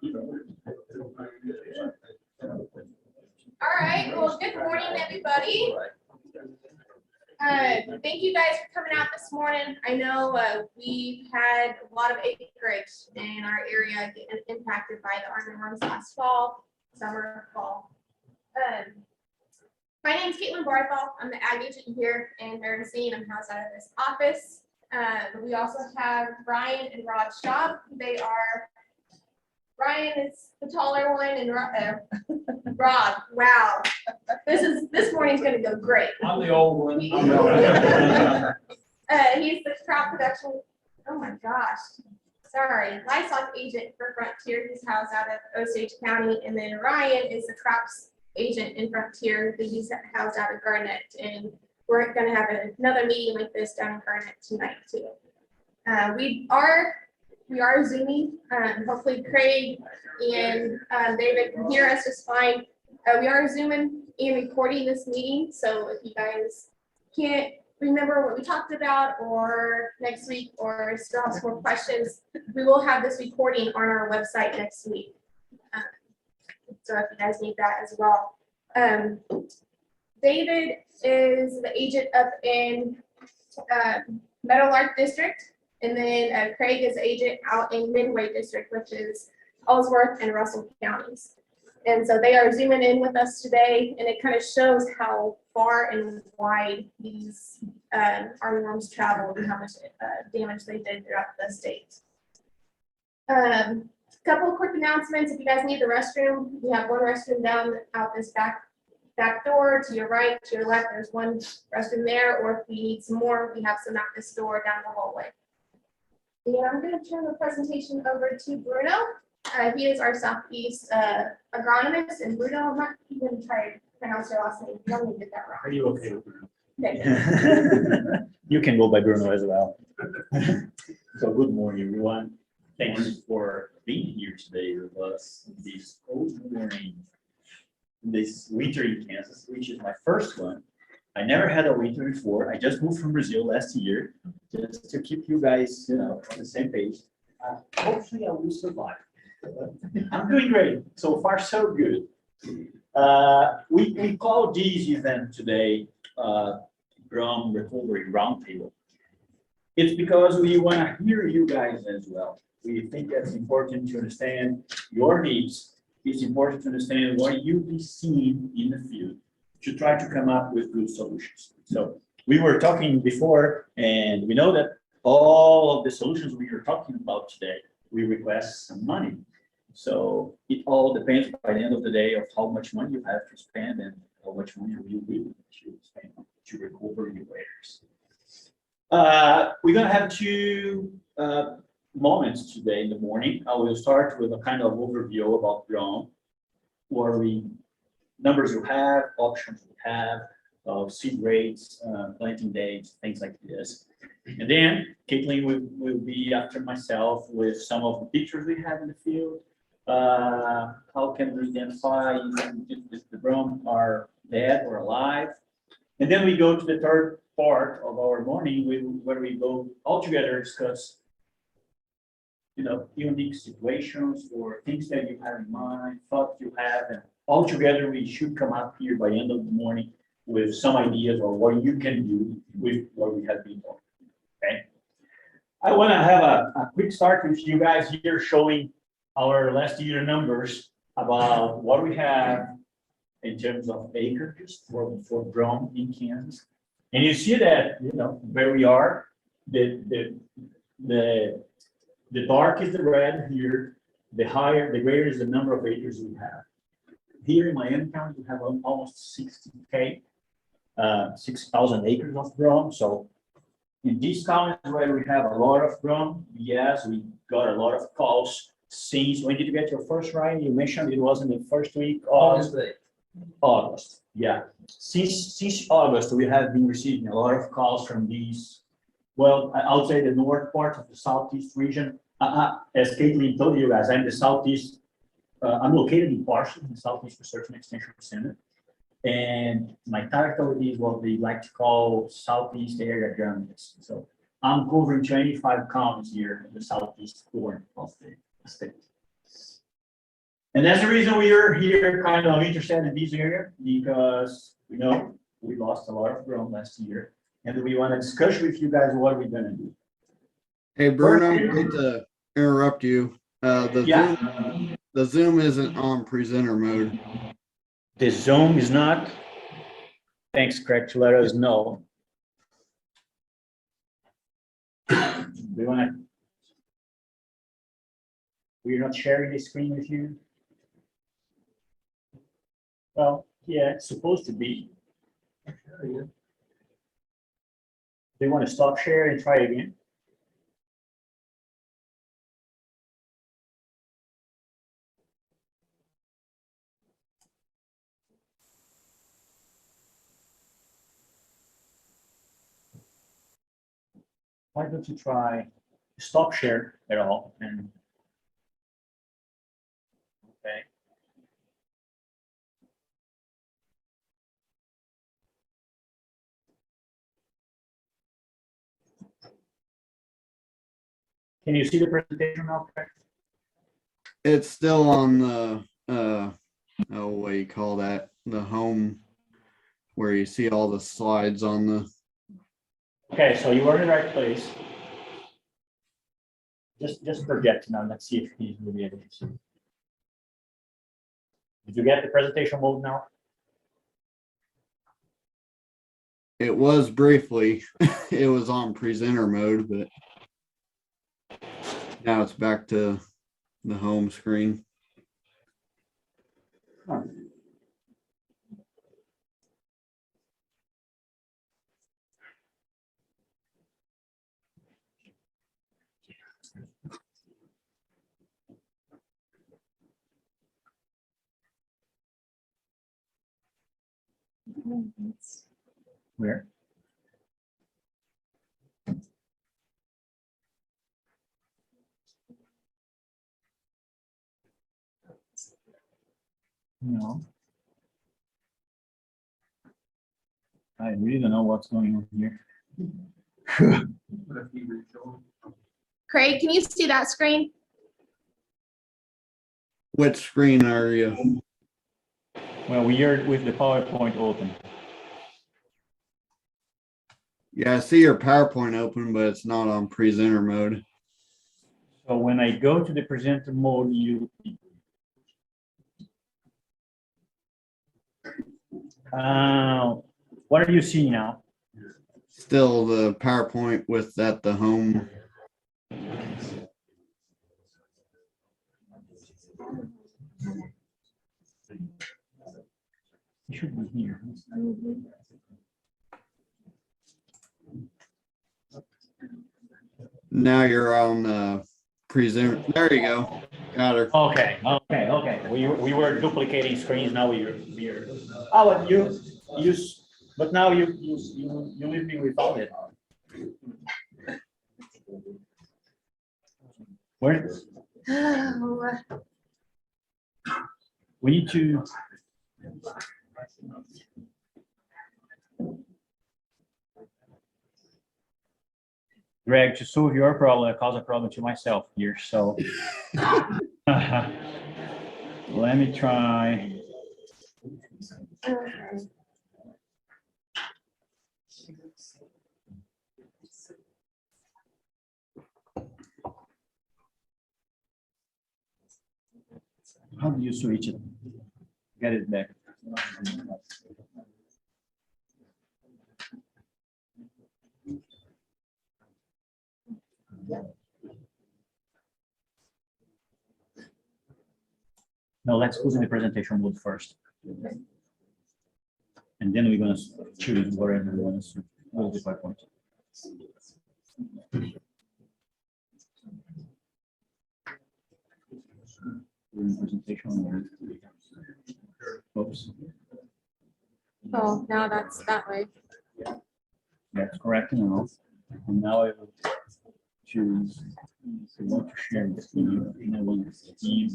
All right, well, good morning, everybody. Thank you guys for coming out this morning. I know we've had a lot of acreage in our area getting impacted by the armyworms last fall. My name is Caitlin Barthol. I'm the ag agent here in Marais. I'm housed out of this office. We also have Brian and Rod Schaub. Brian is the taller one, and Rod, wow, this morning's gonna go great. I'm the old one. He's the crop production. Oh my gosh, sorry, livestock agent for Frontier. He's housed out of Osage County, and then Ryan is the crops agent in Frontier. He's housed out of Garnett, and we're gonna have another meeting like this down in Garnett tonight too. We are Zooming. Hopefully Craig and David can hear us just fine. We are Zooming and recording this meeting. So if you guys can't remember what we talked about or next week or still have some more questions, we will have this recording on our website next week. So if you guys need that as well. David is the agent up in Meadowlark District. And then Craig is agent out in Midway District, which is Ellsworth and Russell counties. And so they are zooming in with us today, and it kind of shows how far and wide these armyworms traveled and how much damage they did throughout the state. Couple of quick announcements. If you guys need the restroom, we have one restroom down out this back door. To your right, to your left, there's one restroom there. Or if you need some more, we have some out this door down the hallway. And I'm going to turn the presentation over to Bruno. He is our Southeast agronomist, and Bruno, I'm not even trying to pronounce your last name. You don't get that wrong. Are you okay with Bruno? Okay. You can go by Bruno as well. So good morning, everyone. Thanks for being here today with us this cold morning, this winter in Kansas, which is my first one. I never had a winter before. I just moved from Brazil last year, just to keep you guys, on the same page. Hopefully, I will survive. I'm doing great. So far, so good. We call this event today Brome Roundtable. It's because we want to hear you guys as well. We think that's important to understand your needs. It's important to understand what you'll be seeing in the field, to try to come up with good solutions. So we were talking before, and we know that all of the solutions we are talking about today, we request some money. So it all depends by the end of the day of how much money you have to spend and how much money you will to spend to recover your errors. We're gonna have two moments today in the morning. I will start with a kind of overview about Brome, where numbers you have, options you have, seed rates, planting dates, things like this. And then Caitlin will be after myself with some of the pictures we have in the field. How can we identify if the Brome are dead or alive? And then we go to the third part of our morning where we go all together discuss unique situations or things that you have in mind, thoughts you have, and all together we should come up here by the end of the morning with some ideas of what you can do with what we have been talking. Okay. I want to have a quick start with you guys here showing our last year numbers about what we have in terms of acreages for Brome in Kansas. And you see that, where we are, the dark is the red here, the greater is the number of acres we have. Here in Miami County, we have almost 6,000 acres of Brome. So in these counties where we have a lot of Brome, yes, we got a lot of calls since. When did you get your first ride? You mentioned it was in the first week of August. Yeah. Since August, we have been receiving a lot of calls from these, well, I'll say the north part of the Southeast region. As Caitlin told you guys, I'm the Southeast. I'm located in Parsons, in the Southeast Research and Extension Center. And my title is what they like to call Southeast Area Journalist. So I'm covering 25 counties here in the southeast corner of the state. And that's the reason we are here kind of interested in this area, because we know we lost a lot of ground last year. And we want to discuss with you guys what we're gonna do. Hey Bruno, hate to interrupt you. Yeah. The Zoom isn't on presenter mode. The Zoom is not. Thanks, Craig, to let us know. We wanna. We're not sharing the screen with you. Well, yeah, it's supposed to be. They want to stop share and try again. Why don't you try stop share at all? And okay. Can you see the presentation now, Craig? It's still on the oh, what do you call that? The home where you see all the slides on the. Okay, so you are in the right place. Just project now. Let's see if he's really able to see. Did you get the presentation mode now? It was briefly, it was on presenter mode, but now it's back to the home screen. Huh. Where? No. I really don't know what's going on here. Craig, can you see that screen? Which screen are you? Well, we are with the PowerPoint open. Yeah, I see your PowerPoint open, but it's not on presenter mode. So when I go to the presenter mode, what are you seeing now? Still the PowerPoint with at the home. It should be here. Now you're on the presenter. There you go. Got her. Okay. We were duplicating screens. Now we're. Oh, and but now you leave me without it. Where? Oh, We need to. Greg, to solve your problem, I cause a problem to myself here. So let me try. okay. How do you switch it? Get it back. No, let's put in the presentation mode first. And then we're going to choose whatever we want to move the PowerPoint. Presentation mode. Oops. Oh, now that's that way. That's correct now. And now I will choose if I want to share the screen, and I will see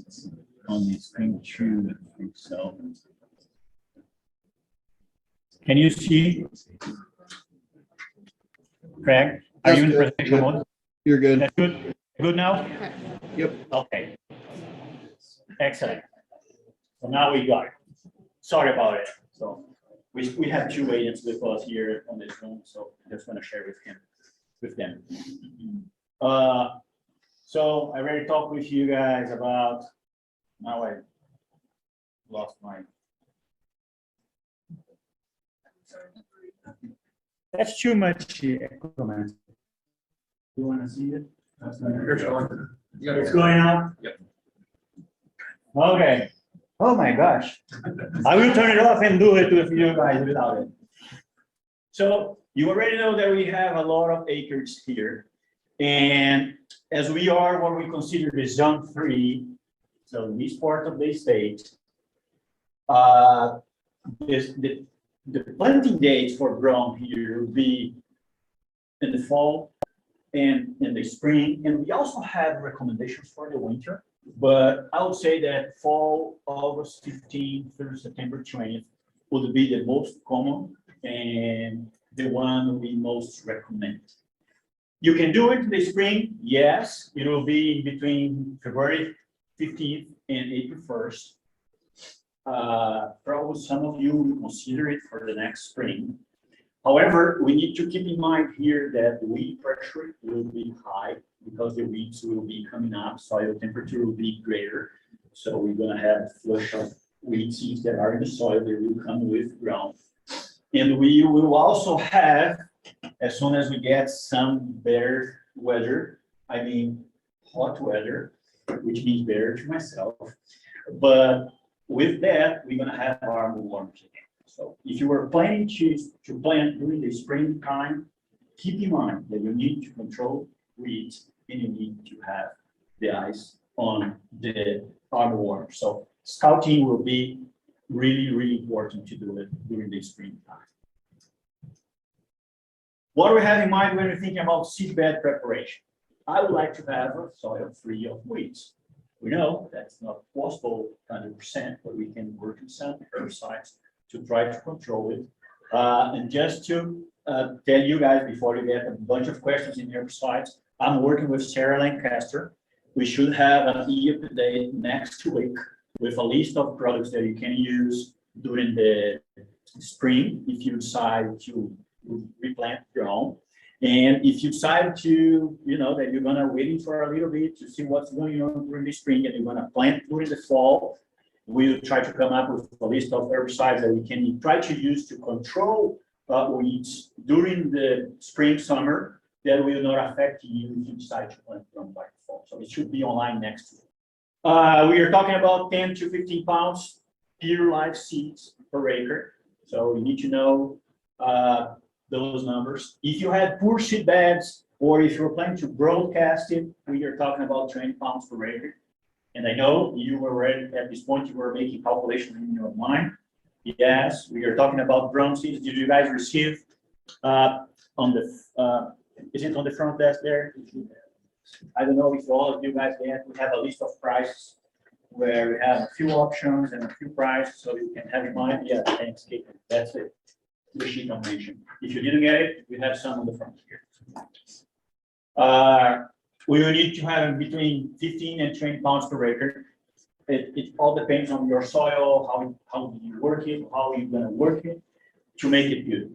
on the screen too. So can you see? Craig, are you in the presentation mode? You're good. That's good. Good now? Okay. Yep. Okay. Excellent. So now we got it. Sorry about it. So we have two agents with us here on this room, so I'm just gonna share with them. So I already talked with you guys about, now I lost my. That's too much comment. You wanna see it? It's going on? Yep. Okay. Oh my gosh. I will turn it off and do it with you guys without it. So you already know that we have a lot of acres here. And as we are what we consider the zone 3, so this part of the state, the planting dates for Brome here will be in the fall and in the spring. And we also have recommendations for the winter. But I would say that fall, August 15th through September 20th would be the most common and the one we most recommend. You can do it in the spring, yes. It will be between February 15th and April 1st. Probably some of you will consider it for the next spring. However, we need to keep in mind here that the weed pressure will be high because the weeds will be coming up, soil temperature will be greater. So we're gonna have flush of weed seeds that are in the soil that will come with ground. And we will also have, as soon as we get some better weather, I mean hot weather, which means better to myself. But with that, we're gonna have armyworms again. So if you were planning to plant during the springtime, keep in mind that you need to control weeds and you need to have the eyes on the armyworm. So scouting will be really, really important to do it during the springtime. What do we have in mind when we're thinking about seedbed preparation? I would like to have a soil free of weeds. We know that's not possible 100%, but we can work in some herbicides to try to control it. And just to tell you guys before you get a bunch of questions in herbicides, I'm working with Sarah Lancaster. We should have an e-update next week with a list of products that you can use during the spring if you decide to replant your own. And if you decide to, that you're gonna waiting for a little bit to see what's going on during the spring and you're gonna plant during the fall, we'll try to come up with a list of herbicides that we can try to use to control weeds during the spring, summer, that will not affect you if you decide to plant them by the fall. So it should be online next week. We are talking about 10 to 15 pounds pure live seeds per acre. So you need to know those numbers. If you had poor seed beds, or if you're planning to broadcast it, we are talking about 20 pounds per acre. And I know you were ready at this point, you were making calculations in your mind. Yes, we are talking about Brome seeds. Did you guys receive on the, is it on the front desk there? I don't know if all of you guys get, we have a list of prices where we have a few options and a few prices, so you can have in mind. Yeah, thanks, Kate. That's it. The sheet I mentioned. If you didn't get it, we have some on the front here. We will need to have between 15 and 20 pounds per acre. It all depends on your soil, how you work it, how you're gonna work it to make it good.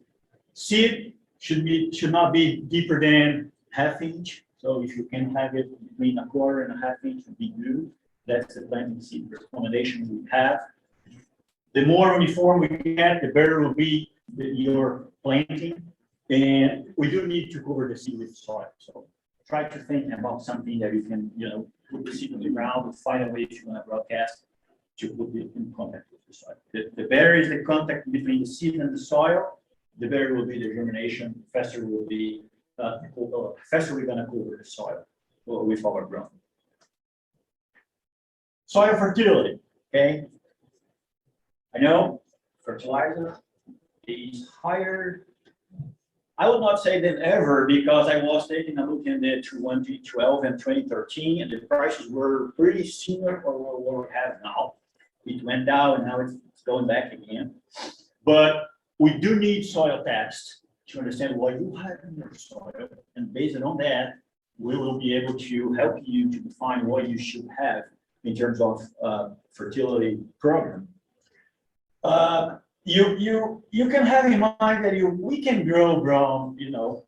Seed should not be deeper than ½ inch. So if you can have it between 1/4 and ½ inch would be good. That's the planting seed recommendation we have. The more uniform we get, the better will be your planting. And we do need to cover the seed with soil. So try to think about something that you can, put the seed on the ground and find a way if you're going to broadcast to put it in contact with the soil. The better is the contact between the seed and the soil, the better will be the germination, faster will be, faster we're going to cover the soil with our Brome. Soil fertility, okay? I know fertilizer is higher. I would not say than ever, because I was taking a look in the 2012 and 2013, and the prices were pretty similar for what we have now. It went down and now it's going back again. But we do need soil tests to understand what you have in your soil, and based on that, we will be able to help you to define what you should have in terms of fertility program. You can have in mind that we can grow Brome,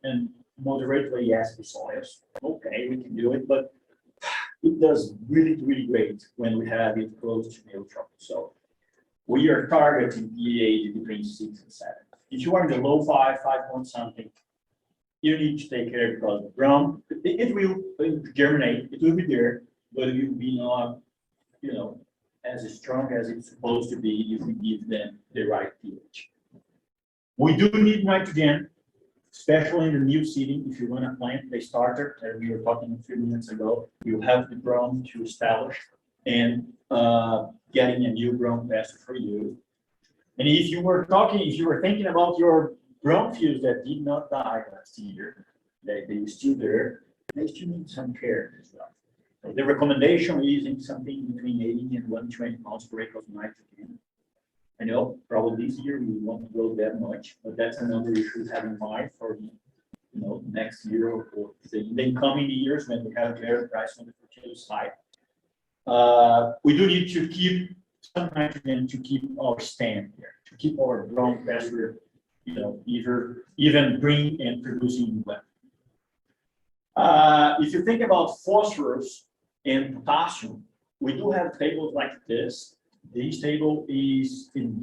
and moderately acid soils. Okay, we can do it, but it does really, really great when we have it close to neutral. So we are targeting pH between 6 and 7. If you are in the low 5 point something, you need to take care because Brome, it will germinate, it will be there, but it will be not, as strong as it's supposed to be if we give them the right pH. We do need nitrogen, especially in the new seeding. If you want to plant the starter, as we were talking a few minutes ago, you have the Brome to establish and getting a new Brome pasture for you. And if you were thinking about your Brome fields that did not die last year, they still there, they still need some care as well. So the recommendation is using something between 80 and 120 pounds per acre of nitrogen. I know probably this year we won't grow that much, but that's a number you should have in mind for next year or the coming years when we have a better price on the fertility side. We do need to keep some nitrogen to keep our stand here, to keep our Brome pasture, even green and producing well. If you think about phosphorus and potassium, we do have tables like this. This table is it's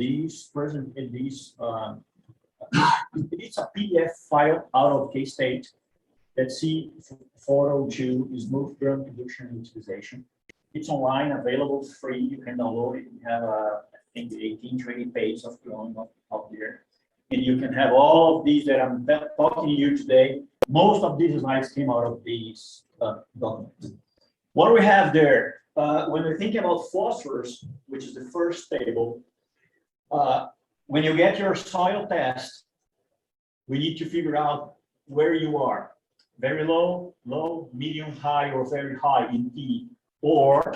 a PDF file out of K-State that C402 is moved Brome production and utilization. It's online, available free. You can download it. We have, I think, 20 pages of Brome up there. And you can have all of these that I'm talking to you today. Most of these slides came out of these documents. What do we have there? When we're thinking about phosphorus, which is the first table, when you get your soil test, we need to figure out where you are. Very low, medium, high, or very high in P, or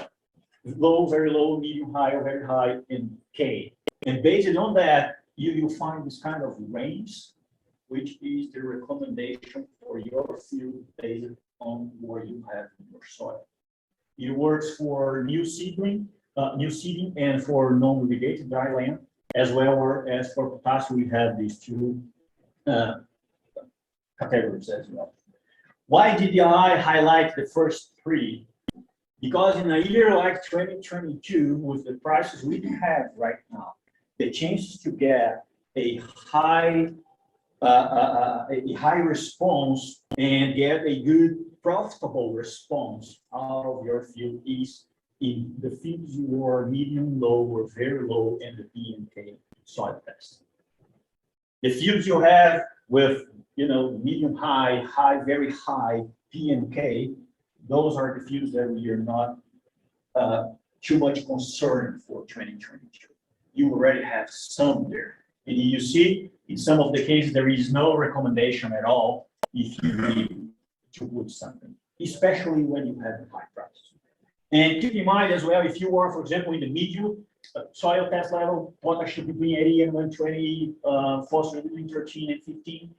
low, very low, medium, high, or very high in K. And based on that, you find this kind of range, which is the recommendation for your field based on what you have in your soil. It works for new seeding and for non-irrigated dry land, as well as for potassium. We have these two categories as well. Why did I highlight the first three? Because in a year like 2022, with the prices we have right now, the chances to get a high response and get a good profitable response out of your field is in the fields you are medium, low, or very low in the P and K soil test. The fields you have with medium, high, very high P and K, those are the fields that we are not too much concerned for 2022. You already have some there. And you see, in some of the cases, there is no recommendation at all if you need to put something, especially when you have high prices. And keep in mind as well, if you are, for example, in the medium soil test level, potash between 80 and 120, phosphorus between 13 and 15,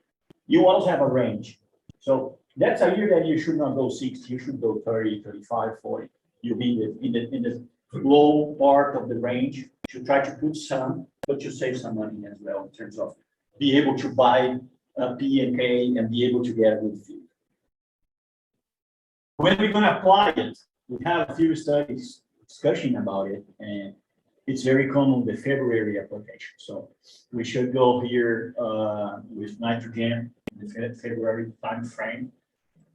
you also have a range. So that's a year that you should not go 60, you should go 30, 35, 40. You'll be in the low part of the range. You should try to put some, but you save some money as well in terms of be able to buy P and K and be able to get a good field. When we're going to apply it, we have a few studies discussing about it, and it's very common the February application. So we should go here with nitrogen in the February time frame.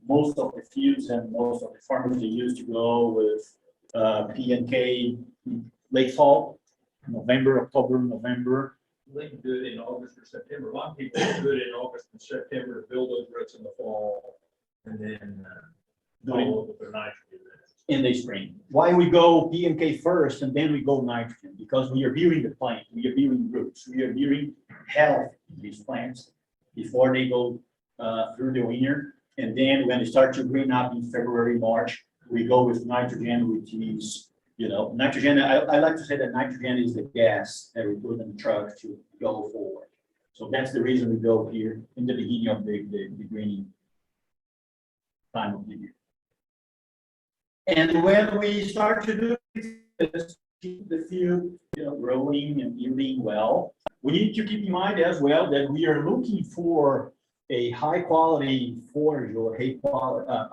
Most of the fields and most of the farmers, they used to go with P and K late fall, November, October, November. They can do it in August or September. A lot of people do it in August and September, build those roots in the fall, and then follow with their nitrogen in the spring. Why we go P and K first and then we go nitrogen? Because we are viewing the plant, we are viewing roots, we are viewing health in these plants before they go through the winter. And then when they start to green up in February, March, we go with nitrogen, which is, nitrogen. I like to say that nitrogen is the gas that we put in the truck to go forward. So that's the reason we go here in the beginning of the greening time of the year. And when we start to do just keep the field, growing and yielding well. We need to keep in mind as well that we are looking for a high quality forage or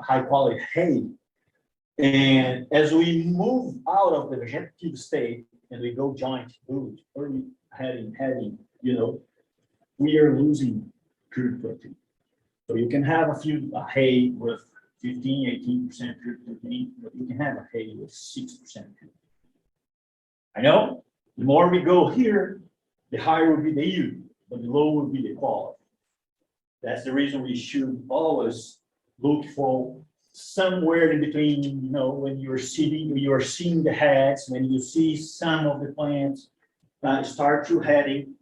high quality hay. And as we move out of the vegetative state and we go giant food, or heading, we are losing crude protein. So you can have a hay with 15, 18% crude protein, but you can have a hay with 6% crude. I know the more we go here, the higher will be the yield, but the lower will be the quality. That's the reason we should always look for somewhere in between, when you're seeing the heads, when you see some of the plants start to heading,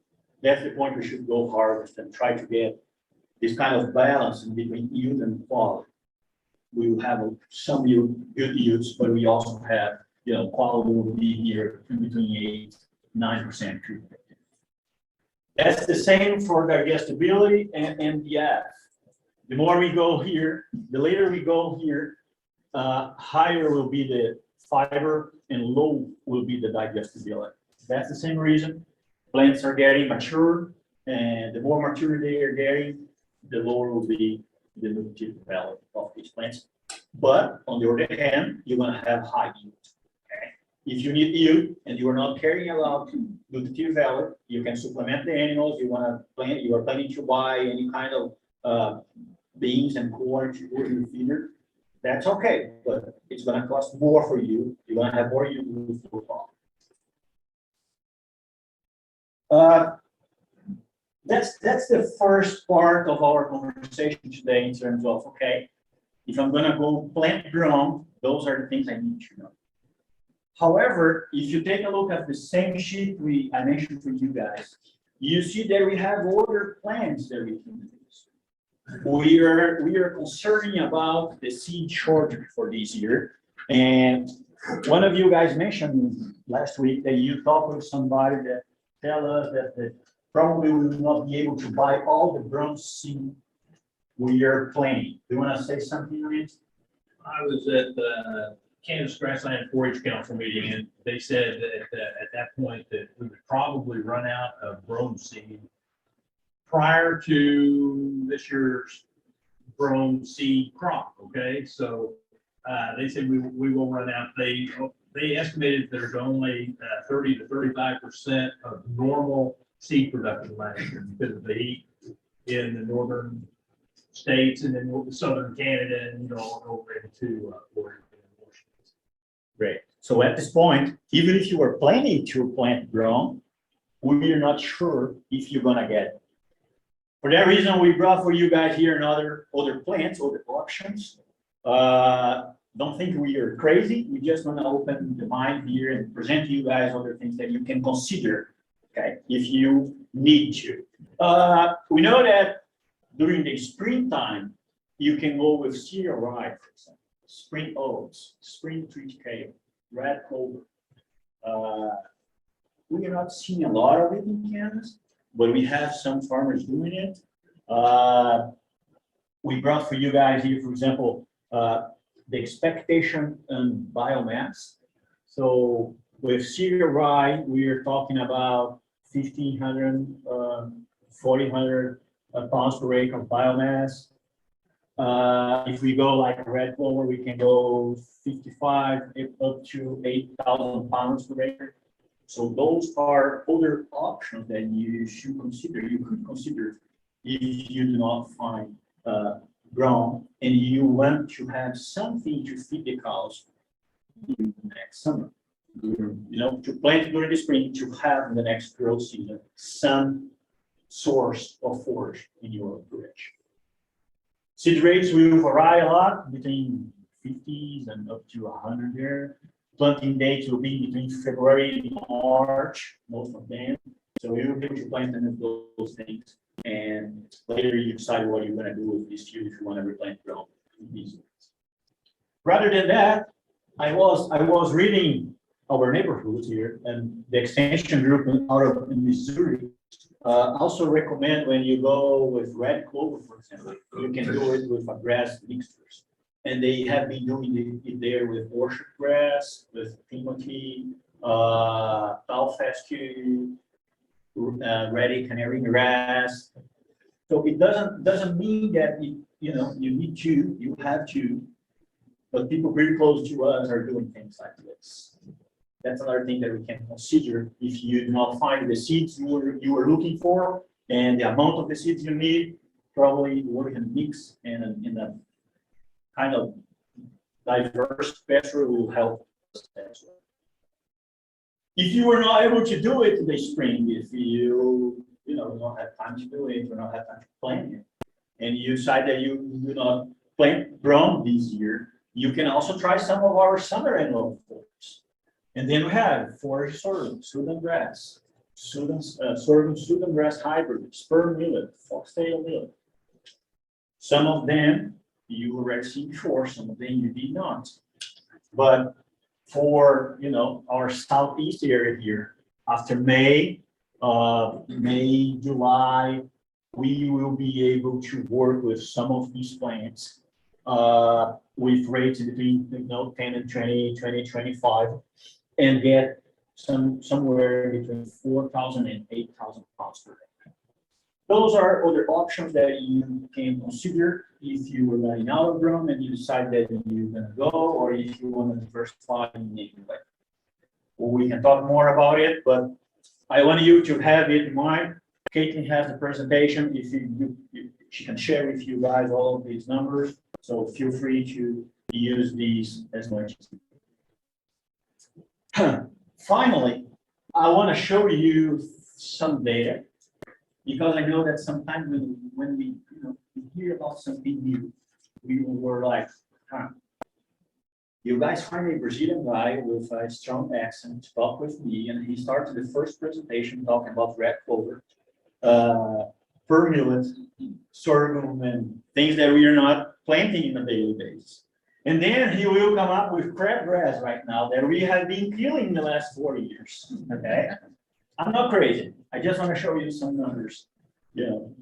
that's the point we should go harvest and try to get this kind of balance in between yield and quality. We will have some good yields, but we also have, quality will be here in between 8-9% crude. That's the same for digestibility and MDF. The more we go here, the later we go here, higher will be the fiber and low will be the digestibility. That's the same reason plants are getting mature, and the more mature they are getting, the lower will be the nutritive value of these plants. But on the other hand, you're going to have high yield. Okay? If you need yield and you are not caring about nutritive value, you can supplement the animals. You are planning to buy any kind of beans and corn to put in the feeder. That's okay, but it's going to cost more for you. You're going to have more yield for That's the first part of our conversation today in terms of, okay, if I'm gonna go plant Brome, those are the things I need to know. However, if you take a look at the same sheet I mentioned for you guys, you see that we have other plants that we can use. We are concerned about the seed shortage for this year. And one of you guys mentioned last week that you talked with somebody that tell us that probably we will not be able to buy all the Brome seed we are planting. Do you want to say something on it? I was at the Kansas Grassland 4-H Council meeting, and they said that at that point that we would probably run out of Brome seed prior to this year's Brome seed crop. Okay, so they said we will run out. They estimated there's only 30 to 35% of normal seed production last year because of the heat in the northern states and then southern Canada and over into Oregon and Washington. Great. So at this point, even if you are planning to plant Brome, we are not sure if you're gonna get it. For that reason, we brought for you guys here other plants, other options. Don't think we are crazy. We just want to open the mind here and present to you guys other things that you can consider, okay, if you need to. We know that during the springtime, you can go with cereal rye, for example, spring oats, spring triticale, red clover. We are not seeing a lot of it in Kansas, but we have some farmers doing it. We brought for you guys here, for example, the expectation on biomass. So with cereal rye, we are talking about 1,500, 1,400 pounds per acre of biomass. If we go like red clover, we can go 55 up to 8,000 pounds per acre. So those are other options that you should consider. You could consider if you do not find Brome and you want to have something to feed the cows next summer. To plant during the spring to have in the next growth season some source of forage in your forage. Seed rates will vary a lot between 50s and up to 100 there. Planting dates will be between February and March, most of them. So you will be able to plant them with those things. And later you decide what you're going to do with this field if you want to replant Brome. Rather than that, I was reading our neighborhoods here, and the extension group out of Missouri also recommend when you go with red clover, for example, you can do it with a grass mixtures. And they have been doing it there with orchard grass, with Timothy, South fescue, ready canary grass. So it doesn't mean that you need to, you have to, but people very close to us are doing things like this. That's another thing that we can consider if you do not find the seeds you were looking for and the amount of the seeds you need. Probably work in mix and in a kind of diverse pasture will help us as well. If you were not able to do it in the spring, if you don't have time to do it, or not have time to plant it, and you decide that you do not plant Brome this year, you can also try some of our summer annual forage. And then we have forage sorghum, Sudan grass, sorghum Sudan grass hybrid, spur millet, foxtail millet. Some of them you already seen before, some of them you did not. But for our southeast area here, after May, July, we will be able to work with some of these plants with rates between 10 and 20, 25, and get somewhere between 4,000 and 8,000 pounds per acre. Those are other options that you can consider if you were running out of Brome and you decide that you're going to go, or if you want to diversify in any way. Well, we can talk more about it, but I want you to have it in mind. Caitlin has the presentation. If she can share with you guys all of these numbers, so feel free to use these as much as you can. Finally, I want to show you some data, because I know that sometimes when we hear about something new, we were like, you guys find a Brazilian guy with a strong accent to talk with me, and he started the first presentation talking about red clover, fir millet, sorghum, and things that we are not planting on a daily basis. And then he will come up with crabgrass right now that we have been killing in the last 40 years. Okay, I'm not crazy. I just want to show you some numbers. You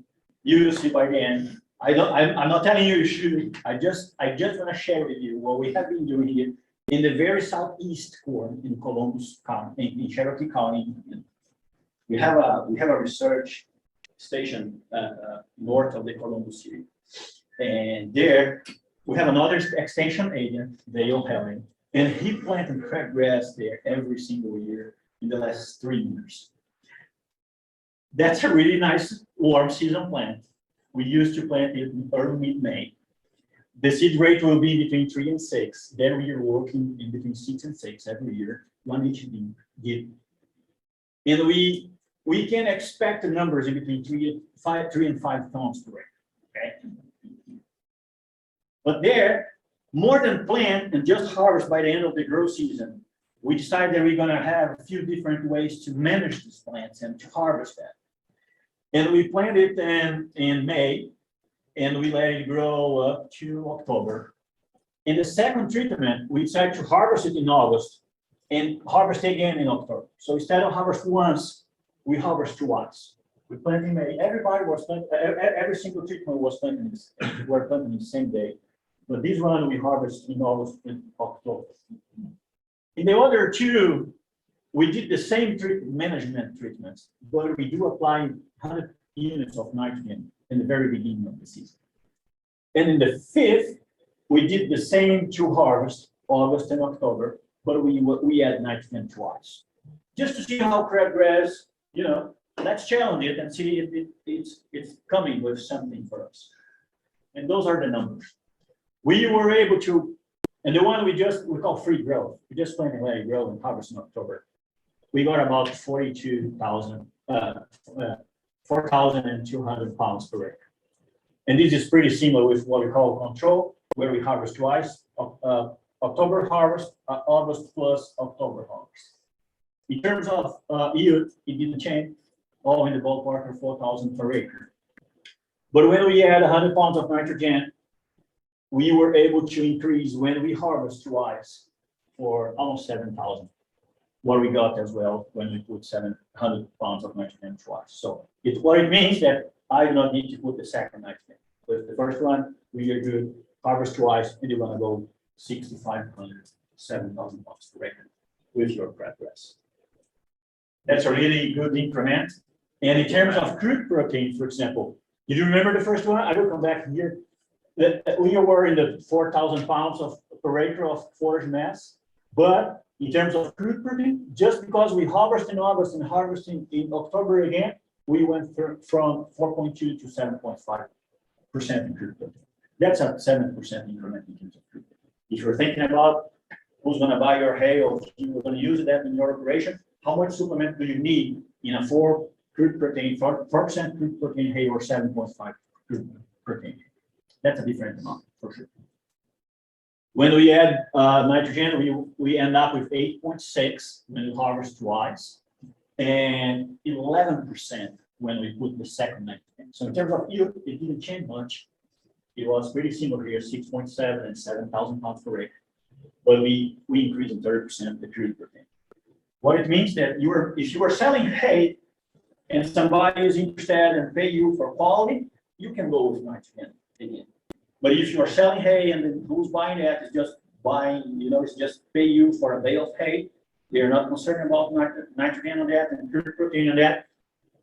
will see by the end. I'm not telling you should. I just want to share with you what we have been doing here in the very southeast corner in Columbus County, in Cherokee County. We have a research station north of the Columbus city, and there we have another extension agent, Dale Helling, and he planted crabgrass there every single year in the last 3 years. That's a really nice warm season plant. We used to plant it in early mid-May. The seed rate will be between 3 and 6. Then we are working in between 6 and 6 every year, one each give. And we can expect the numbers in between 3 and 5 tons per acre. Okay. But there, more than plant and just harvest by the end of the grow season, we decided that we're going to have a few different ways to manage these plants and to harvest that. And we planted it in May, and we let it grow up to October. In the second treatment, we decided to harvest it in August and harvest again in October. So instead of harvest once, we harvest twice. We planted in May. Everybody was planting, every single treatment was planting the same day. But this one we harvest in August and October. In the other two, we did the same management treatments, but we do apply 100 units of nitrogen in the very beginning of the season. And in the fifth, we did the same 2 harvests, August and October, but we add nitrogen twice. Just to see how crabgrass, let's challenge it and see if it's coming with something for us. And those are the numbers. We were able to, and the one we call free growth, we just planted let it grow and harvest in October. We got about 4,200 pounds per acre. And this is pretty similar with what we call control, where we harvest twice, October harvest, August plus October harvest. In terms of yield, it didn't change, all in the ballpark of 4,000 per acre. But when we add 100 pounds of nitrogen, we were able to increase when we harvest twice for almost 7,000. What we got as well when we put 700 pounds of nitrogen twice. So what it means that I do not need to put the second nitrogen. With the first one, we are good. harvest twice, and you're gonna go 6,500, 7,000 pounds per acre with your crabgrass. That's a really good increment. And in terms of crude protein, for example, did you remember the first one? I will come back here. We were in the 4,000 pounds per acre of forage mass, but in terms of crude protein, just because we harvest in August and harvesting in October again, we went from 4.2 to 7.5% in crude protein. That's a 7% increment in terms of crude protein. If you're thinking about who's going to buy your hay or you're going to use that in your operation, how much supplement do you need in a 4% crude protein hay or 7.5 crude protein? That's a different amount for sure. When we add nitrogen, we end up with 8.6 when we harvest twice, and 11% when we put the second nitrogen. So in terms of yield, it didn't change much. It was pretty similar here, 6.7 and 7,000 pounds per acre. But we increased in 30% the crude protein. What it means that if you are selling hay and somebody is interested and pay you for quality, you can go with nitrogen again. But if you are selling hay and then who's buying that is just buying, it's just pay you for a bale of hay, they're not concerned about nitrogen on that and crude protein on that.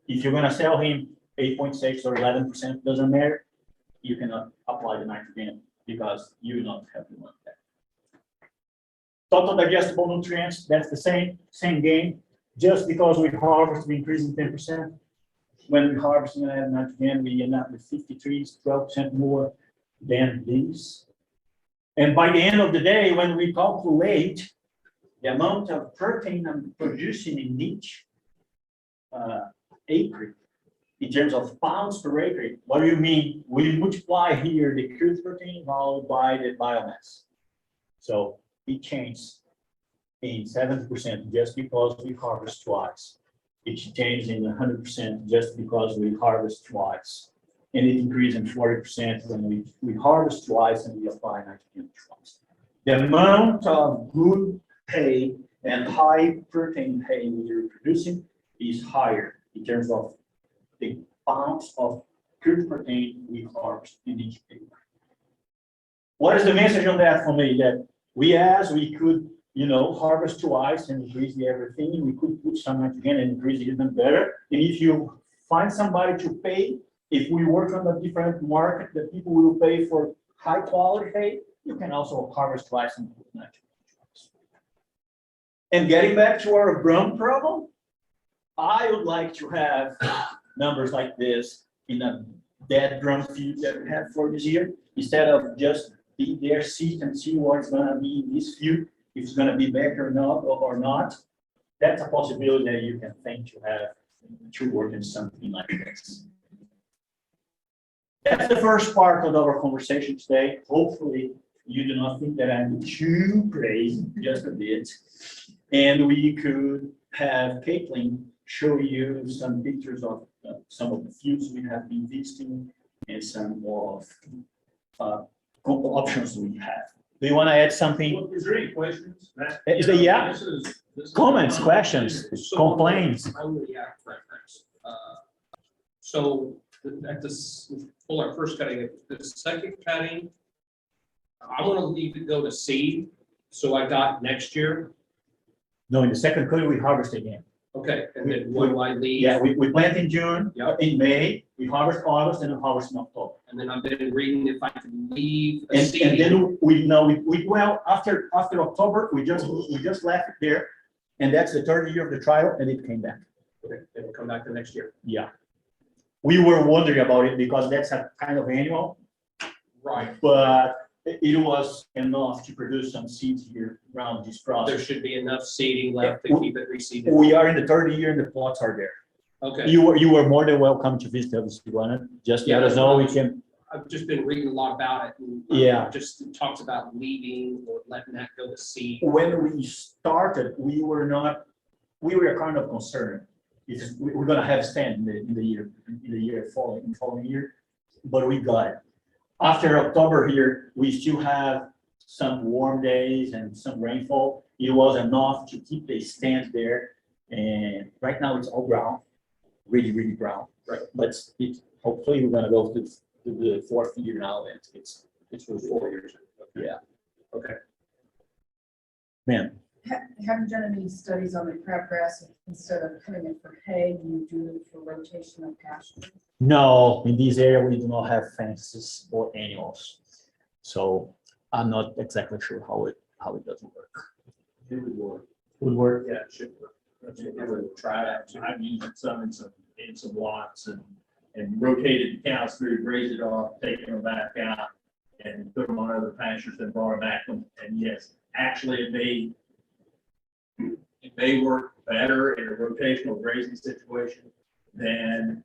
If you're going to sell him 8.6 or 11%, doesn't matter. You cannot apply the nitrogen because you do not have the money there. Total digestible nutrients, that's the same game. Just because we harvest, we increase in 10%. When we harvest and add nitrogen, we end up with 53, 12% more than these. And by the end of the day, when we calculate the amount of protein I'm producing in each acre, in terms of pounds per acre, what do you mean? We multiply here the crude protein followed by the biomass. So it changes in 70% just because we harvest twice. It changes in 100% just because we harvest twice. And it increases in 40% when we harvest twice and we apply nitrogen twice. The amount of good hay and high protein hay we're producing is higher in terms of the pounds of crude protein we harvest in each acre. What is the message on that for me? That we could, harvest twice and increase everything. We could put some nitrogen and increase it even better. And if you find somebody to pay, if we work on a different market that people will pay for high quality hay, you can also harvest twice and put nitrogen twice. And getting back to our Brome problem, I would like to have numbers like this in a dead Brome field that we have for this year, instead of just be there, see and see what's going to be in this field, if it's going to be better or not. That's a possibility that you can think to have to work in something like this. That's the first part of our conversation today. Hopefully, you do not think that I'm too crazy, just a bit. And we could have Caitlin show you some pictures of some of the fields we have been visiting and some of options we have. Do you want to add something? Well, is there any questions? Is there, yeah? This is Comments, questions, complaints? I would, yeah, preference. So at this, pull our first cutting, the second cutting, I want to leave it go to seed. So I got next year. No, in the second cutting, we harvest again. Okay, and then what do I leave? Yeah, we plant in June, Yep. in May, we harvest August, and we harvest in October. And then I've been reading if I can leave a And seed. then after October, we just left it there, and that's the third year of the trial, and it came back. Okay, then we'll come back to next year. Yeah. We were wondering about it because that's a kind of annual, Right. but it was enough to produce some seeds here around this There process. should be enough seeding left to keep it reseeded. We are in the third year and the plots are there. Okay, You were more than welcome to visit us if you wanted. Just let us know, we can. I've just been reading a lot about it. And Yeah. Just talks about leaving or letting that go to seed. When we started, we were kind of concerned. We're gonna have stand in the year following year, but we got it. After October here, we still have some warm days and some rainfall. It was enough to keep the stand there. And right now it's all brown, really, really brown. Right. But hopefully we're gonna go to the fourth year now and it's It's for 4 years. Yeah. Okay. Man, Have you done any studies on the crabgrass? Instead of cutting it for hay, you do it for rotation of pasture? no, in this area, we do not have fences or animals. So I'm not exactly sure how it does work. It would work. Would work? Yeah, it should work. I would try that. I've used it some in some lots and rotated the cows through, grazed it off, taken them back out and put them on other pastures and brought them back. And yes, actually it may work better in a rotational grazing situation than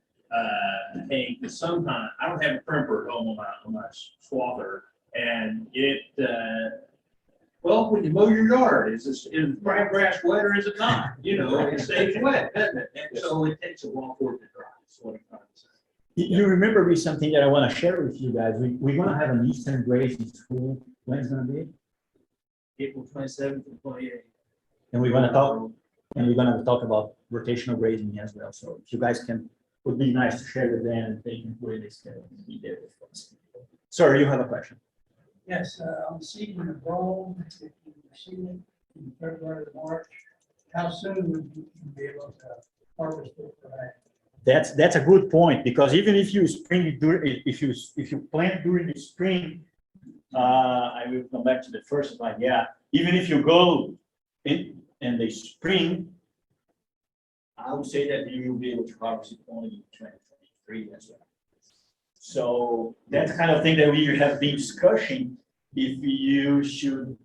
hay. Because sometimes I don't have a crimper at home on my swather, and it well, when you mow your yard, is crabgrass wet or is it not? You know, it stays wet, doesn't it? And so it takes a while for it to dry. That's what I'm trying to say. You remember me something that I want to share with you guys. We're going to have an Eastern grazing school. When it's going to be? April 27th and 28th. And we're going to talk about rotational grazing as well. So if you guys can, would be nice to share with them and they can put it in be there with us. Sir, you have a question? Yes, I'm seeing the Brome, if you see it in February or March, how soon would you be able to harvest it for that? That's a good point, because even if you if you plant during the spring, I will come back to the first slide. Yeah, even if you go in the spring, I would say that you will be able to harvest it only in 2023 as well. So that's the kind of thing that we have been discussing, if you should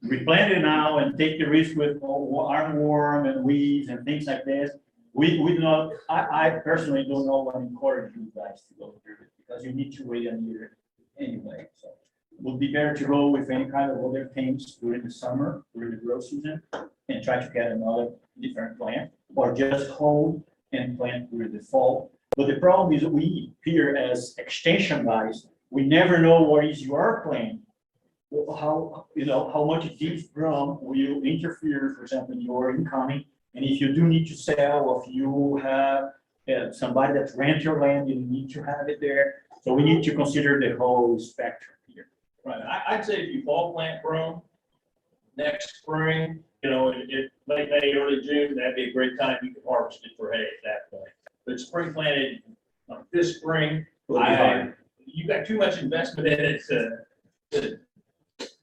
replant it now and take the risk with armworm and weeds and things like this. We do not, I personally don't know what encourage you guys to go through it, because you need to wait a year anyway. So it would be better to go with any kind of other things during the summer, during the growth season, and try to get another different plant, or just hold and plant during the fall. But the problem is we here as extension guys, we never know what is your plan. How much this Brome will interfere, for example, in your incoming. And if you do need to sell, or if you have somebody that rents your land, you need to have it there. So we need to consider the whole spectrum here. Right. I'd say if you fall plant Brome next spring, late May, early June, that'd be a great time. You can harvest it for hay at that point. But spring planted this spring, you got too much investment in it to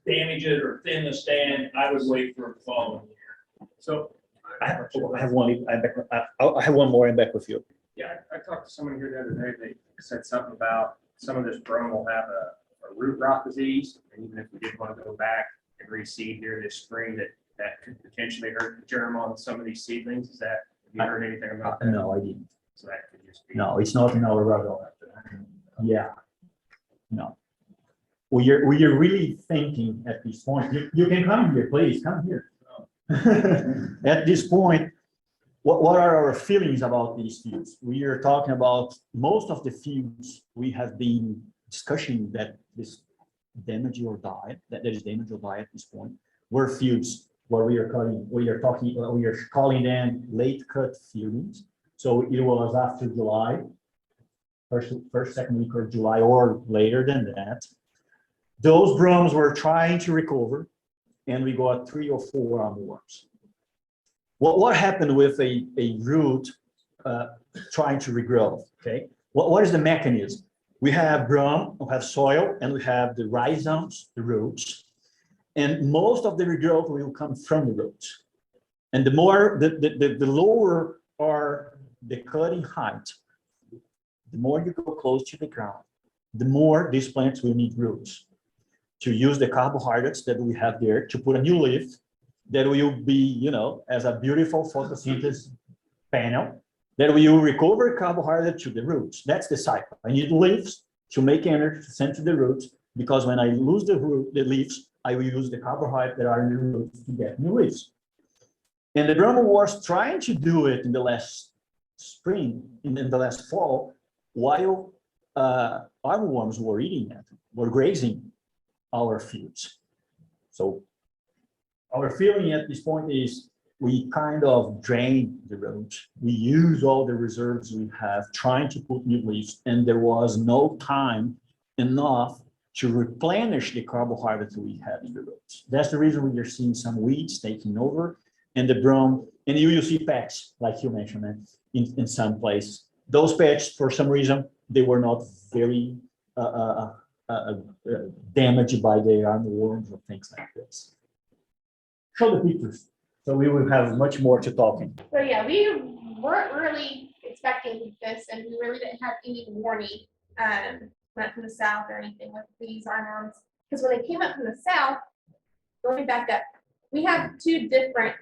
damage it or thin the stand. I would wait for the following year. So I have one more. I'm back with you. Yeah, I talked to someone here the other day, they said something about some of this brome will have a root rot disease, and even if we did want to go back and reseed here this spring, that could potentially hurt the germ on some of these seedlings. Have you heard anything about that? No, I didn't. So that could just be. No, it's not in our radar. Yeah. No. We are really thinking at this point. You can come here, please come here. At this point, what are our feelings about these fields? We are talking about most of the fields we have been discussing that this damage or die, that there is damage or die at this point, were fields where we are calling them late cut fields. So it was after July, first, second week of July, or later than that. Those Bromes were trying to recover, and we got 3 or 4 armyworms. What happened with a root trying to regrow? Okay, what is the mechanism? We have Brome, we have soil, and we have the rhizomes, the roots, and most of the regrowth will come from the roots. And the more the lower are the cutting height, the more you go close to the ground, the more these plants will need roots to use the carbohydrates that we have there to put a new leaf that will be, as a beautiful photosynthesis panel that will recover carbohydrate to the roots. That's the cycle. I need leaves to make energy to send to the roots, because when I lose the leaves, I will use the carbohydrates that are in the roots to get new leaves. And the Brome was trying to do it in the last spring, in the last fall, while armyworms were eating it, were grazing our fields. So our feeling at this point is we kind of drained the roots. We use all the reserves we have trying to put new leaves, and there was no time enough to replenish the carbohydrates we have in the roots. That's the reason we are seeing some weeds taking over, and the brome, and you will see patches, like you mentioned, in some places. Those patches, for some reason, they were not very damaged by the armyworms or things like this. Show the pictures, so we will have much more to talking. So yeah, we weren't really expecting this, and we really didn't have any warning, not from the south or anything with these armyworms. Because when they came up from the south, going back up, we have two different,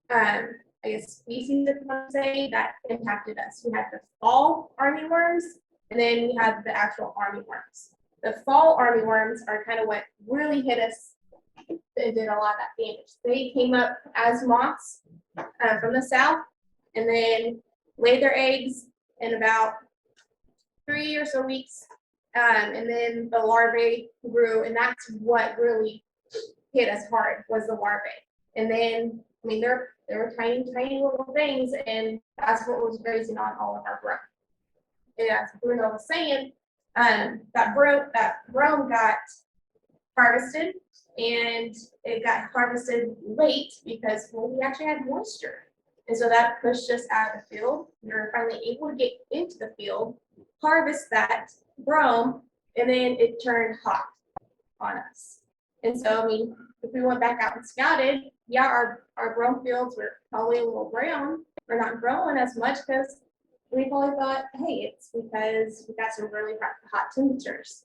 I guess, species, if you want to say, that impacted us. We had the fall armyworms, and then we had the actual armyworms. The fall armyworms are kind of what really hit us and did a lot of that damage. They came up as moths from the south, and then laid their eggs in about 3 or so weeks, and then the larvae grew, and that's what really hit us hard, was the larvae. And then, I mean, they were tiny, tiny little things, and that's what was grazing on all of our brome. And as Bruno was saying, that brome got harvested, and it got harvested late because, well, we actually had moisture. And so that pushed us out of the field. We were finally able to get into the field, harvest that brome, and then it turned hot on us. And so, I mean, if we went back out and scouted, yeah, our brome fields were probably a little brown. We're not growing as much because we probably thought, hey, it's because we got some really hot temperatures.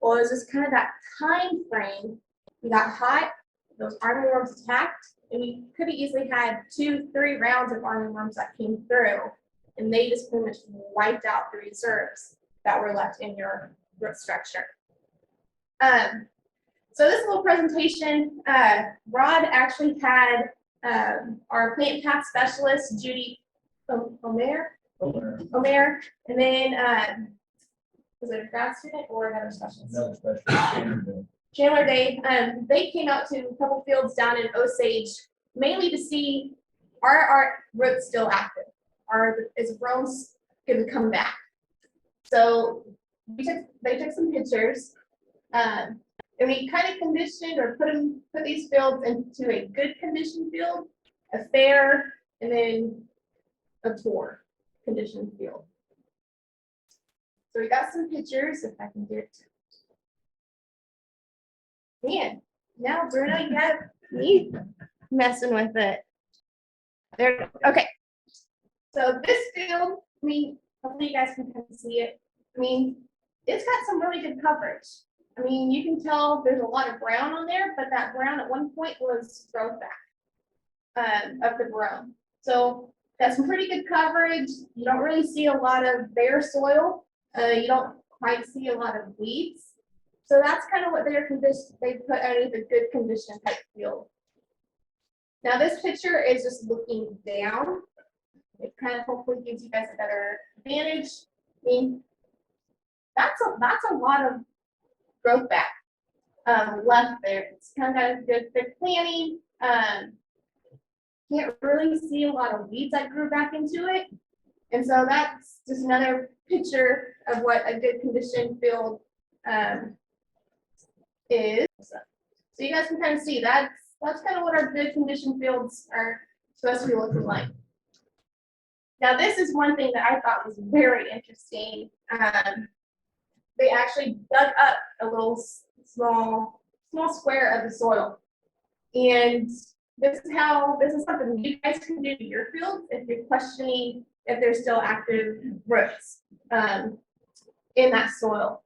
Well, it was just kind of that time frame. We got hot, those armyworms attacked, and we could have easily had 2-3 rounds of armyworms that came through, and they just pretty much wiped out the reserves that were left in your root structure. So this little presentation, Rod actually had our plant path specialist, Judy Omer, and then was it a grad student or another specialist? Another special. Chandler Day, they came out to a couple fields down in Osage, mainly to see, are our roots still active? Is brome going to come back? So they took some pictures, and we kind of conditioned or put these fields into a good condition field, a fair, and then a poor condition field. So we got some pictures, if I can get. Man, now Bruno, you got me messing with it. There, okay. So this field, I mean, hopefully you guys can kind of see it. I mean, it's got some really good coverage. I mean, you can tell there's a lot of brown on there, but that brown at one point was growth back of the brome. So that's some pretty good coverage. You don't really see a lot of bare soil. You don't quite see a lot of weeds. So that's kind of what they put underneath a good condition type field. Now this picture is just looking down. It kind of hopefully gives you guys a better advantage. I mean, that's a lot of growth back left there. It's kind of got a good thick planting. Can't really see a lot of weeds that grew back into it. And so that's just another picture of what a good condition field is. So you guys can kind of see that's kind of what our good condition fields are supposed to be looking like. Now this is one thing that I thought was very interesting. They actually dug up a little small square of the soil, and this is something you guys can do to your fields if you're questioning if there's still active roots in that soil.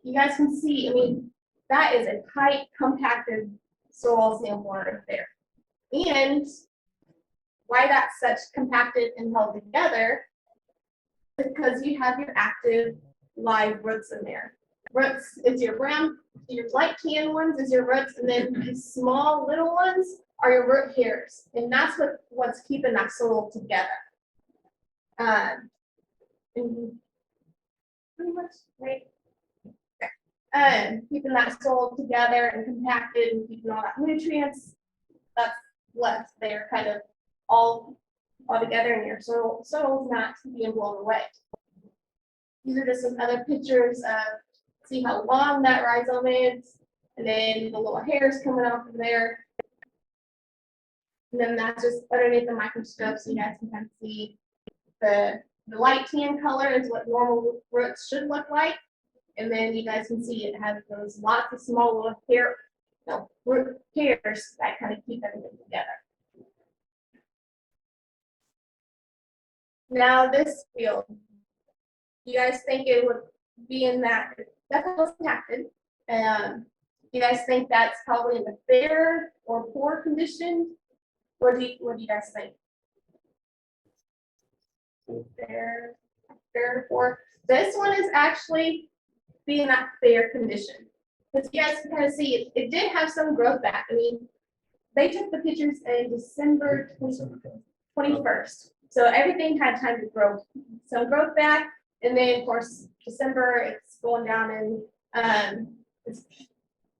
You guys can see, I mean, that is a tight, compacted soil sample right there. And why that's such compacted and held together is because you have your active live roots in there. Roots is your brown, your light tan ones is your roots, and then the small little ones are your root hairs. And that's what's keeping that soil together. And pretty much, right? Okay. Keeping that soil together and compacted and keeping all that nutrients that's left there kind of all together in your soil. Soil's not being blown away. These are just some other pictures of See how long that rhizome is, and then the little hairs coming off of there. And then that's just underneath the microscope, so you guys can kind of see the light tan color is what normal roots should look like. And then you guys can see it has those lots of small little root hairs that kind of keep everything together. Now this field, you guys think it would be in that, definitely was impacted. You guys think that's probably in the fair or poor condition? What do you guys think? Fair or poor? This one is actually being that fair condition. Because you guys can kind of see it did have some growth back. I mean, they took the pictures in December 21st. So everything had time to grow. Some growth back, and then of course December it's going down and it's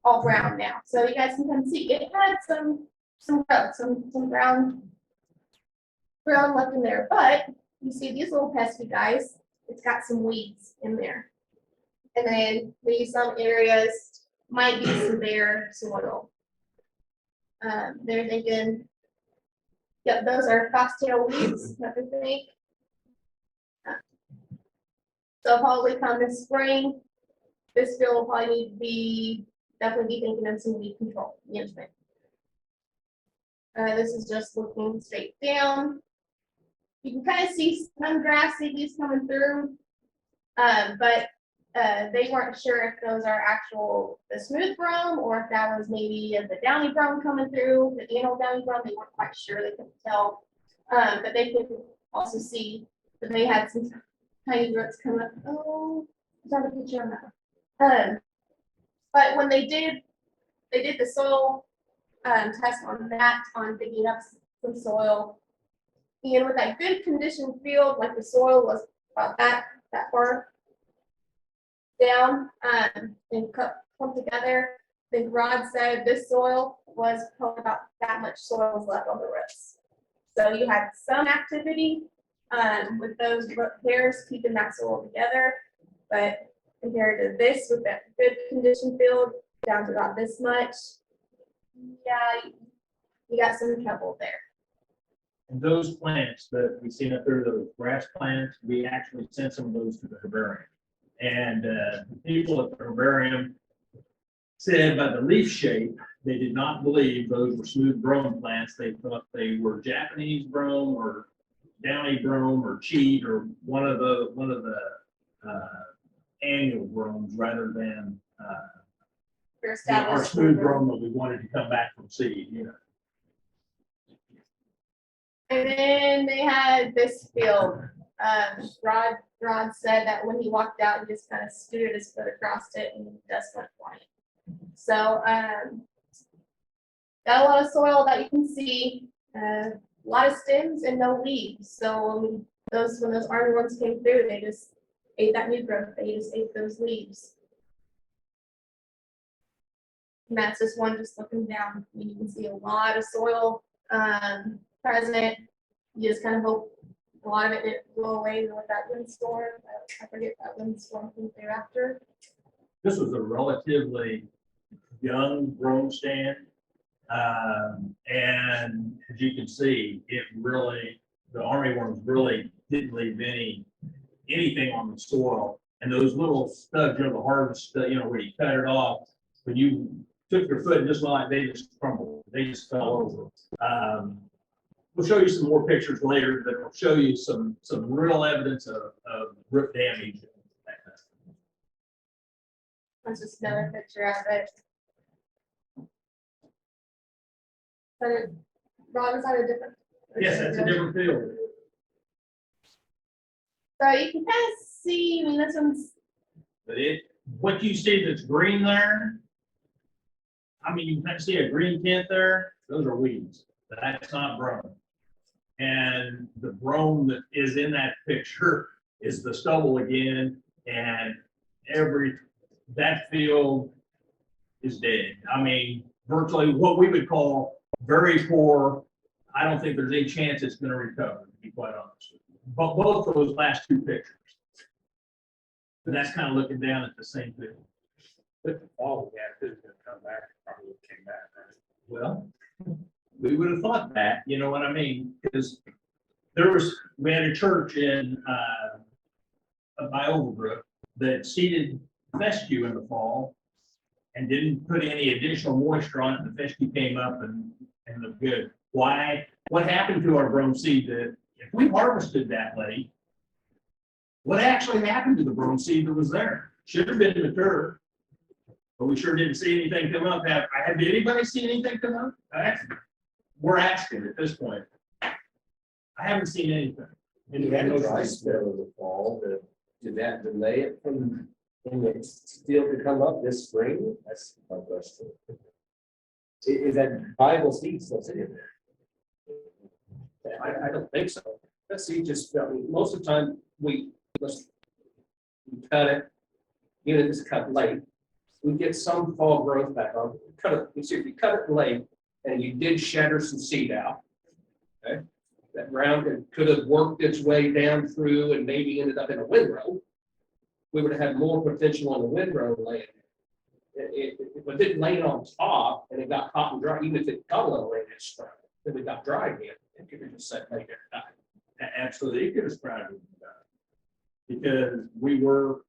all brown now. So you guys can kind of see it had some growth, some brown left in there. But you see these little pesky guys, it's got some weeds in there. And then maybe some areas might be some bare soil. They're thinking, yep, those are foxtail weeds, what they think. So probably come this spring, this field will probably need to definitely be thinking of some weed control management. This is just looking straight down. You can kind of see some grass seeds coming through, but they weren't sure if those are the smooth brome or if that was maybe the downy brome coming through, the annual downy brome. They weren't quite sure, they couldn't tell. But they could also see that they had some tiny roots come up. Oh, is that a picture on that? But when they did the soil test on that, on digging up some soil, and with that good conditioned field, like the soil was about that far down and clumped together, then Rod said this soil was probably about that much soil was left on the roots. So you had some activity with those root hairs keeping that soil together, but compared to this with that good conditioned field down to about this much, yeah, you got some trouble there. And those plants that we seen up there, those grass plants, we actually sent some of those to the herbarium. And the people at the herbarium said by the leaf shape, they did not believe those were smooth brome plants. They thought they were Japanese brome or downy brome or cheat or one of the annual bromes rather than our smooth brome that we wanted to come back from seed. You know. And then they had this field. Rod said that when he walked out, he just kind of scooted his foot across it and dust went flying. So got a lot of soil that you can see, a lot of stems and no leaves. So when those armyworms came through, they just ate that new growth. They just ate those leaves. And that's just one just looking down. You can see a lot of soil present. You just kind of hope a lot of it didn't blow away with that windstorm. I forget that windstorm came through after. This was a relatively young brome stand. And as you can see, the armyworms really didn't leave anything on the soil. And those little studs, the harvest, where you cut it off, when you took your foot and just like they just crumbled, they just fell over. We'll show you some more pictures later that will show you some real evidence of root damage. That's just another picture of it. Ron, is that a different? Yes, that's a different field. So you can kind of see, I mean, this one's. But what you see that's green there, I mean, you can kind of see a green tint there, those are weeds. That's not brome. And the brome that is in that picture is the stubble again, and that field is dead. I mean, virtually what we would call very poor. I don't think there's any chance it's going to recover, to be quite honest with you. But both of those last two pictures. But that's kind of looking down at the same thing. we would have thought that, you know what I mean? Because we had a church in, by Overbrook that seeded fescue in the fall and didn't put any additional moisture on it. The fescue came up and looked good. Why? What happened to our brome seed that if we harvested that late, what actually happened to the brome seed that was there? Should have been mature, but we sure didn't see anything come up. Did anybody see anything come up? We're asking at this point. I haven't seen anything. And you had a dry spell in the fall, did that delay it from it still to come up this spring? That's my question. Is that viable seed still sitting there? I don't think so. That seed just, I mean, most of the time, we cut it, even if it's cut late, we get some fall growth back on. Cut it, you see, if you cut it late and you did shatter some seed out, okay? That round could have worked its way down through and maybe ended up in a windrow. We would have had more potential on the windrow land. If it didn't lay on top and it got hot and dry, even if it got a little rain this spring, if it got dry again, it could have just sat right there and died. Absolutely, it could have sprouted because we were,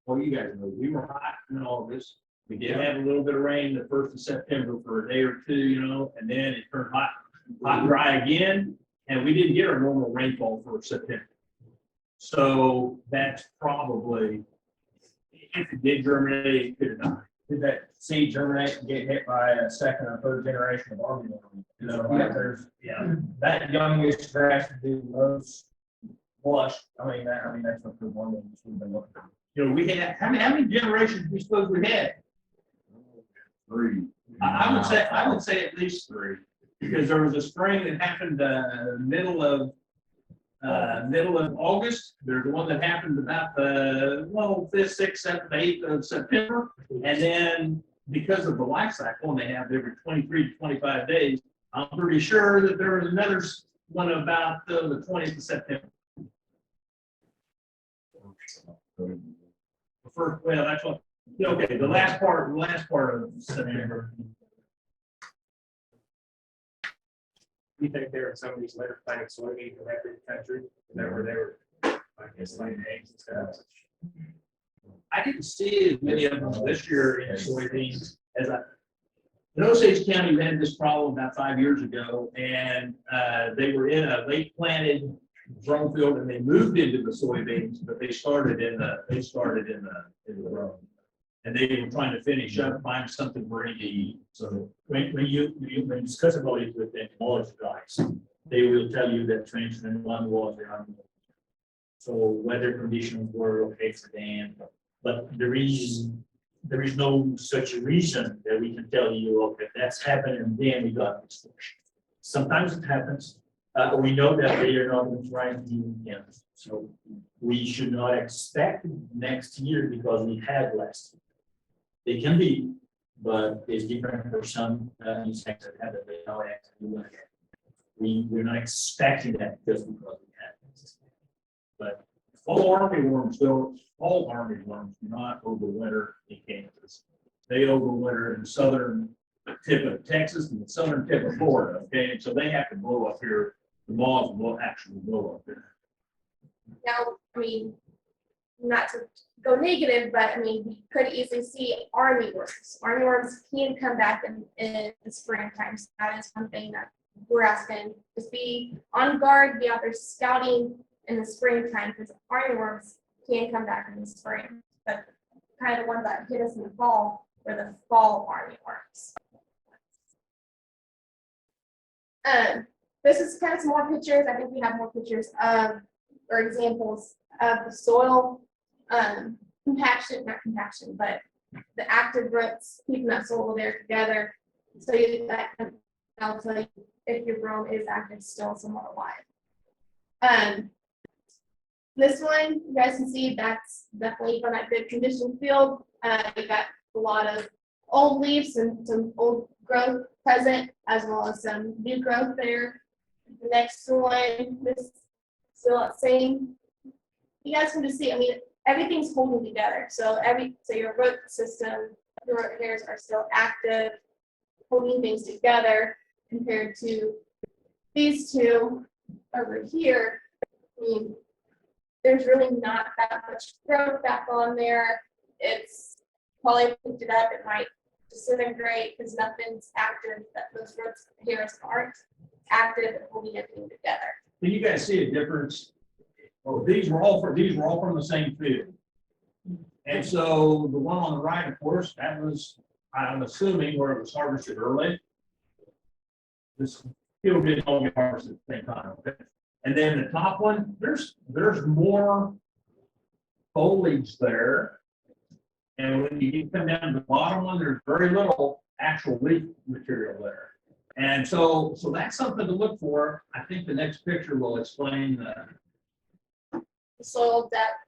well, you guys know, we were hot in August. We did have a little bit of rain the 1st of September for a day or two, you know, and then it turned hot and dry again, and we didn't get our normal rainfall for September. So that's probably, if it did germinate, it could have died. Did that seed germinate and get hit by a second or third generation of armyworm? You know, like there's, that youngest grass would be most blush. I mean, that's what the one that we've been looking at. You know, we had, how many generations do we suppose we had? 3. I would say at least 3, because there was a spring that happened middle of August. There's one that happened about the 5th, 6th, 7th, 8th of September, and then because of the life cycle, and they have every 23 to 25 days. I'm pretty sure that there was another one about the 20th of September. Well, that's what. Okay, the last part of September. You think there are some of these later planted soybeans in every country? Is that where they were, I guess, like eggs and stuff? I didn't see as many of them this year in soybeans as in Osage County, we had this problem about 5 years ago, and they were in a late planted brome field, and they moved into the soybeans, but they started in the brome, and they were trying to finish up, find something for it to eat. So When you discuss about it with the entomology guys, they will tell you that 2021 was around. So weather conditions were okay for them, but there is no such reason that we can tell you, okay, that's happened and then we got this. Sometimes it happens. We know that they are not going to try and do it again. So we should not expect next year because we had last year. They can be, but it's different for some insects that have it. They don't actually do it. We're not expecting that just because we had it. But fall armyworms do not overwinter in Kansas. They overwinter in the southern tip of Texas and the southern tip of Florida. Okay, and so they have to blow up here. The moths will actually blow up here. Now, I mean, not to go negative, but I mean, we could easily see armyworms. Armyworms can come back in the springtime. So that is one thing that we're asking. Just be on guard, be out there scouting in the springtime, because armyworms can come back in the spring. But kind of the ones that hit us in the fall were the fall armyworms. This is kind of some more pictures. I think we have more pictures of, or examples of the soil compaction, not compaction, but the active roots, keeping that soil there together. So that'll tell you if your brome is active still somewhat alive. This one, you guys can see that's definitely from that good condition field. You got a lot of old leaves and some old growth present, as well as some new growth there. The next one, this still the same. You guys can just see, I mean, everything's holding together. So your root system, your root hairs are still active, holding things together. compared to these two over here. I mean, there's really not that much growth back on there. It's probably picked it up, it might disintegrate because nothing's active, that those roots here aren't active and holding everything together. Can you guys see a difference? Oh, these were all from the same field. And so the one on the right, of course, that was, I'm assuming, where it was harvested early. This field didn't all get harvested at the same time. Okay? And then the top one, there's more foliage there. And when you come down to the bottom one, there's very little actual leaf material there. And so that's something to look for. I think the next picture will explain The soil depth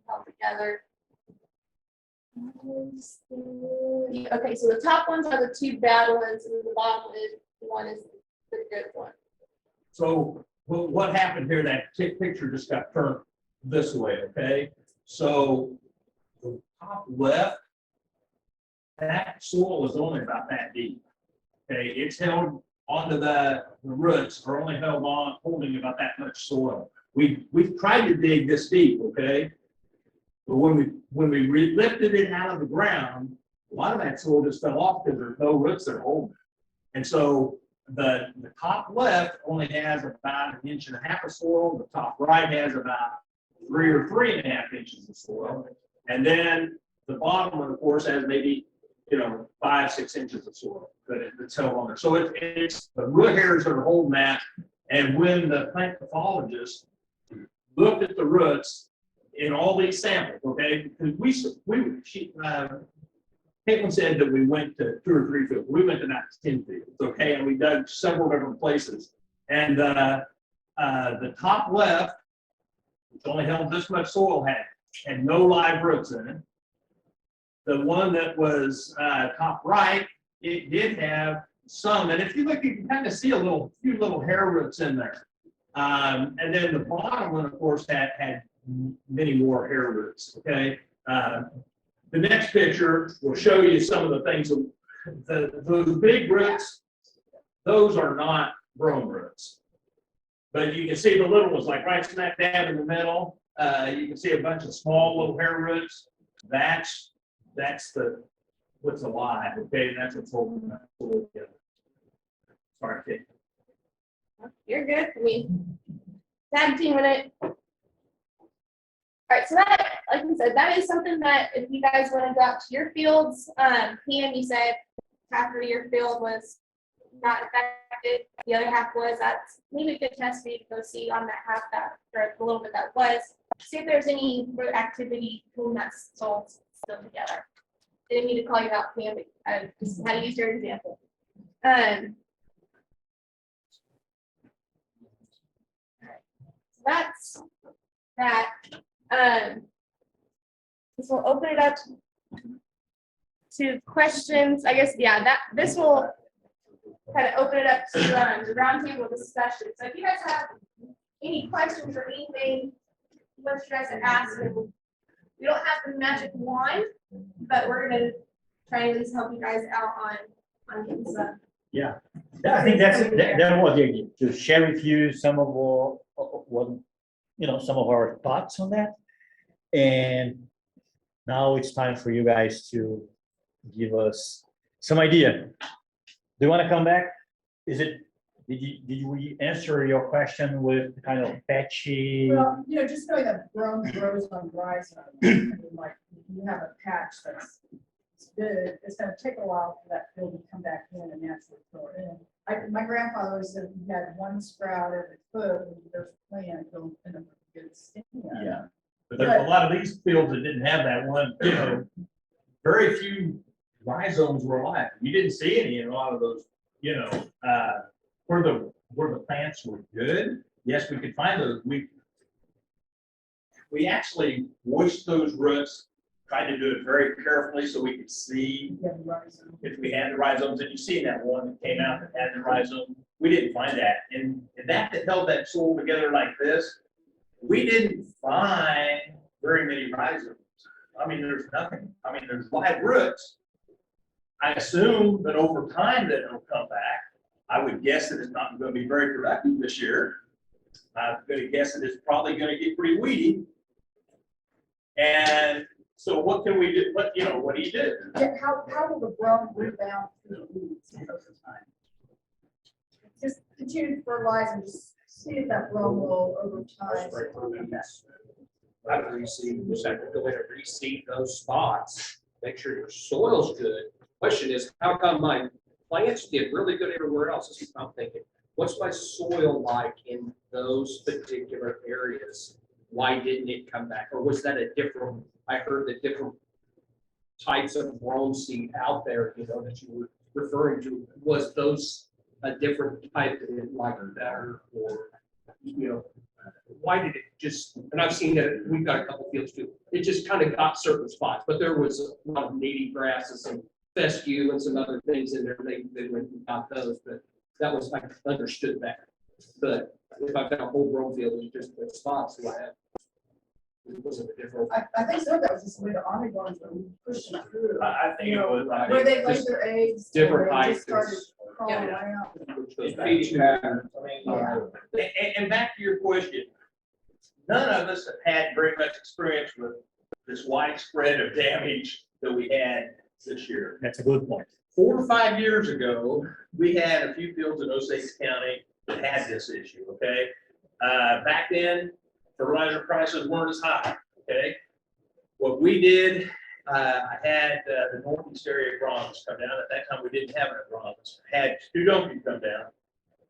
held together. Okay, so the top ones are the two bad ones, and the bottom one is the good one. So what happened here, that picture just got turned this way, okay? So the top left, that soil is only about that deep. Okay, it's held onto the roots are only held on, holding about that much soil. We've tried to dig this deep, okay? But when we lifted it out of the ground, a lot of that soil just fell off because there's no roots that hold it. And so the top left only has about 1.5 inches of soil. The top right has about 3 or 3.5 inches of soil. And then the bottom one, of course, has maybe 5, 6 inches of soil that's held on there. So it's the root hairs that are holding that. And when the plant pathologist looked at the roots in all these samples, okay, because Caitlin said that we went to 2 or 3 fields. We went to not 10 fields, okay, and we dug several different places. And the top left, which only held this much soil, had no live roots in it. The one that was top right, it did have some, and if you look, you can kind of see a few little hair roots in there. And then the bottom one, of course, had many more hair roots. Okay. The next picture will show you some of the things. Those big roots, those are not brome roots. But you can see the little ones, like right smack dab in the middle. You can see a bunch of small little hair roots. That's what's alive. Okay, that's what's holding that soil together. Sorry, Kate. You're good. I mean, tag team in it. All right, so that, like we said, that is something that if you guys want to go out to your fields, Pam, you said half of your field was not affected, the other half was. That's maybe a good test for you to go see on that half that, or a little bit that was. See if there's any root activity between that soil still together. Didn't mean to call you out, Pam, but I just had to use your example. That's that. So we'll open it up to questions. I guess, yeah, this will kind of open it up to the roundtable discussion. So if you guys have any questions or anything you want you guys to ask, we don't have the magic wand, but we're going to try and at least help you guys out on getting some. Yeah, I think that was the idea, to share with you some of some of our thoughts on that. And now it's time for you guys to give us some idea. Do you want to come back? Did we answer your question with kind of patchy? Well, just knowing that brome grows on dry zone, like if you have a patch that's good, it's going to take a while for that field to come back in and naturally grow it in. My grandfather always said he had one sprout every foot, and there's a plant, it'll end up with a good stem. Yeah, but there's a lot of these fields that didn't have that one. Very few rhizomes were alive. You didn't see any in a lot of those. Where the plants were good. Yes, we could find those. We actually washed those roots. Tried to do it very carefully so we could see if we had the rhizomes. And you see that one that came out that had the rhizome. We didn't find that. And that held that soil together like this, we didn't find very many rhizomes. I mean, there's nothing. I mean, there's live roots. I assume that over time that it'll come back. I would guess that it's not going to be very productive this year. I'm going to guess that it's probably going to get pretty weedy. And so what can we do? What do you do? Yeah, how will the Brome rebound from the weeds over time? Just continue to fertilize and just see if that Brome will over time. I would reseed, you just have to go in and reseed those spots, make sure your soil's good. Question is, how come my plants did really good everywhere else? This is what I'm thinking. What's my soil like in those particular areas? Why didn't it come back? Or was that a different, I heard the different types of Brome seed out there, that you were referring to. Was those a different type that it liked better, or, why did it just, and I've seen it, we've got a couple fields too, it just kind of got certain spots, but there was a lot of native grasses and fescue and some other things in there, they went and got those, but that was, I understood that. But if I've got a whole Brome field, it's just the spots, do I have? It wasn't a different. I think so, that was just the way the Armyworms were pushing through. I think it was. Where they laid their eggs. Different or they just heights. started crawling around. Those feeding patterns, And back to your question, none of us have had very much experience with this widespread of damage that we had this year. That's a good point. 4 or 5 years ago, we had a few fields in Osage County that had this issue, okay? Back then, fertilizer prices weren't as high, okay? What we did, I had the northeast area Bronx come down. At that time, we didn't have any Bronx. Had Stu Donkey come down.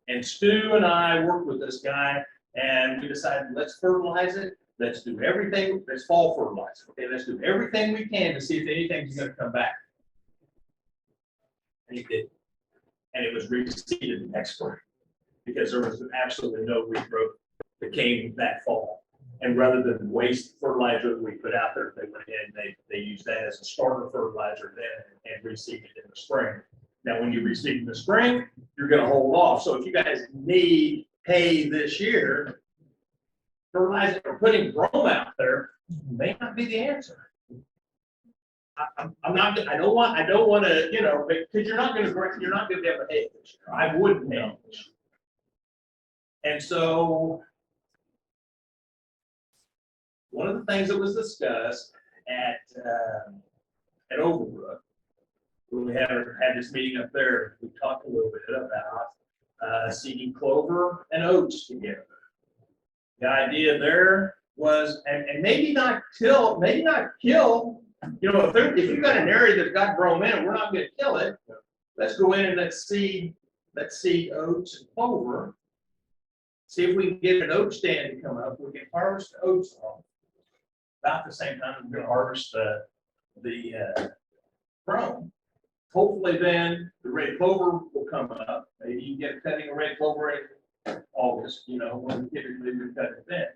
And Stu and I worked with this guy, and we decided, let's fertilize it. Let's do everything. Let's fall fertilizer. Okay, let's do everything we can to see if anything's going to come back. And he did. And it was reseeded the next spring because there was absolutely no weed growth that came that fall. And rather than waste fertilizer that we put out there, they went in, they used that as a starter fertilizer then and reseeded in the spring. Now, when you reseed in the spring, you're going to hold off. So if you guys need hay this year, fertilizing or putting Brome out there may not be the answer. I'm not. I don't want to. Because you're not going to be able to hay this year. I wouldn't hay this year. And so, one of the things that was discussed at Overbrook, when we had this meeting up there, we talked a little bit about seeding clover and oats together. The idea there was, and maybe not kill. If you've got an area that's got Brome in it, we're not going to kill it. Let's go in and let's seed oats and clover. See if we can get an oat stand to come up. We can harvest oats off. About the same time we're going to harvest the Brome. Hopefully then the red clover will come up. Maybe you can get cutting a red clover in August, when typically we cut it then.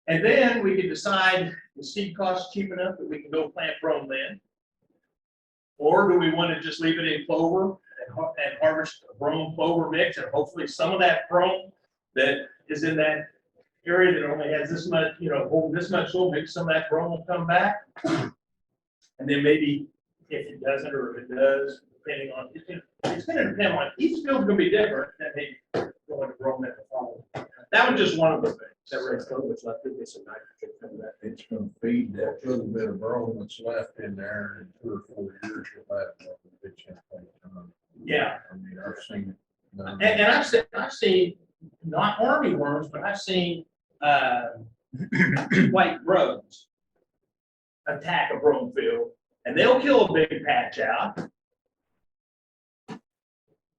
And then we can decide the seed costs cheap enough that we can go plant Brome then. Or do we want to just leave it in clover and harvest a Brome clover mix, and hopefully some of that Brome that is in that area that only has this much, holding this much soil mix, some of that Brome will come back. And then maybe if it doesn't, or if it does, depending on, it's going to depend on, each field's going to be different, than maybe going to Brome in the fall. That was just one of the things. that red clover's left, give me some nitrogen from that. It's gonna feed that little bit of brome that's left in there in 2 or 4 years. You'll have a big chunk of it. Yeah. I mean, I've seen it. And I've seen not armyworms, but I've seen white drones attack a brome field, and they'll kill a big patch out.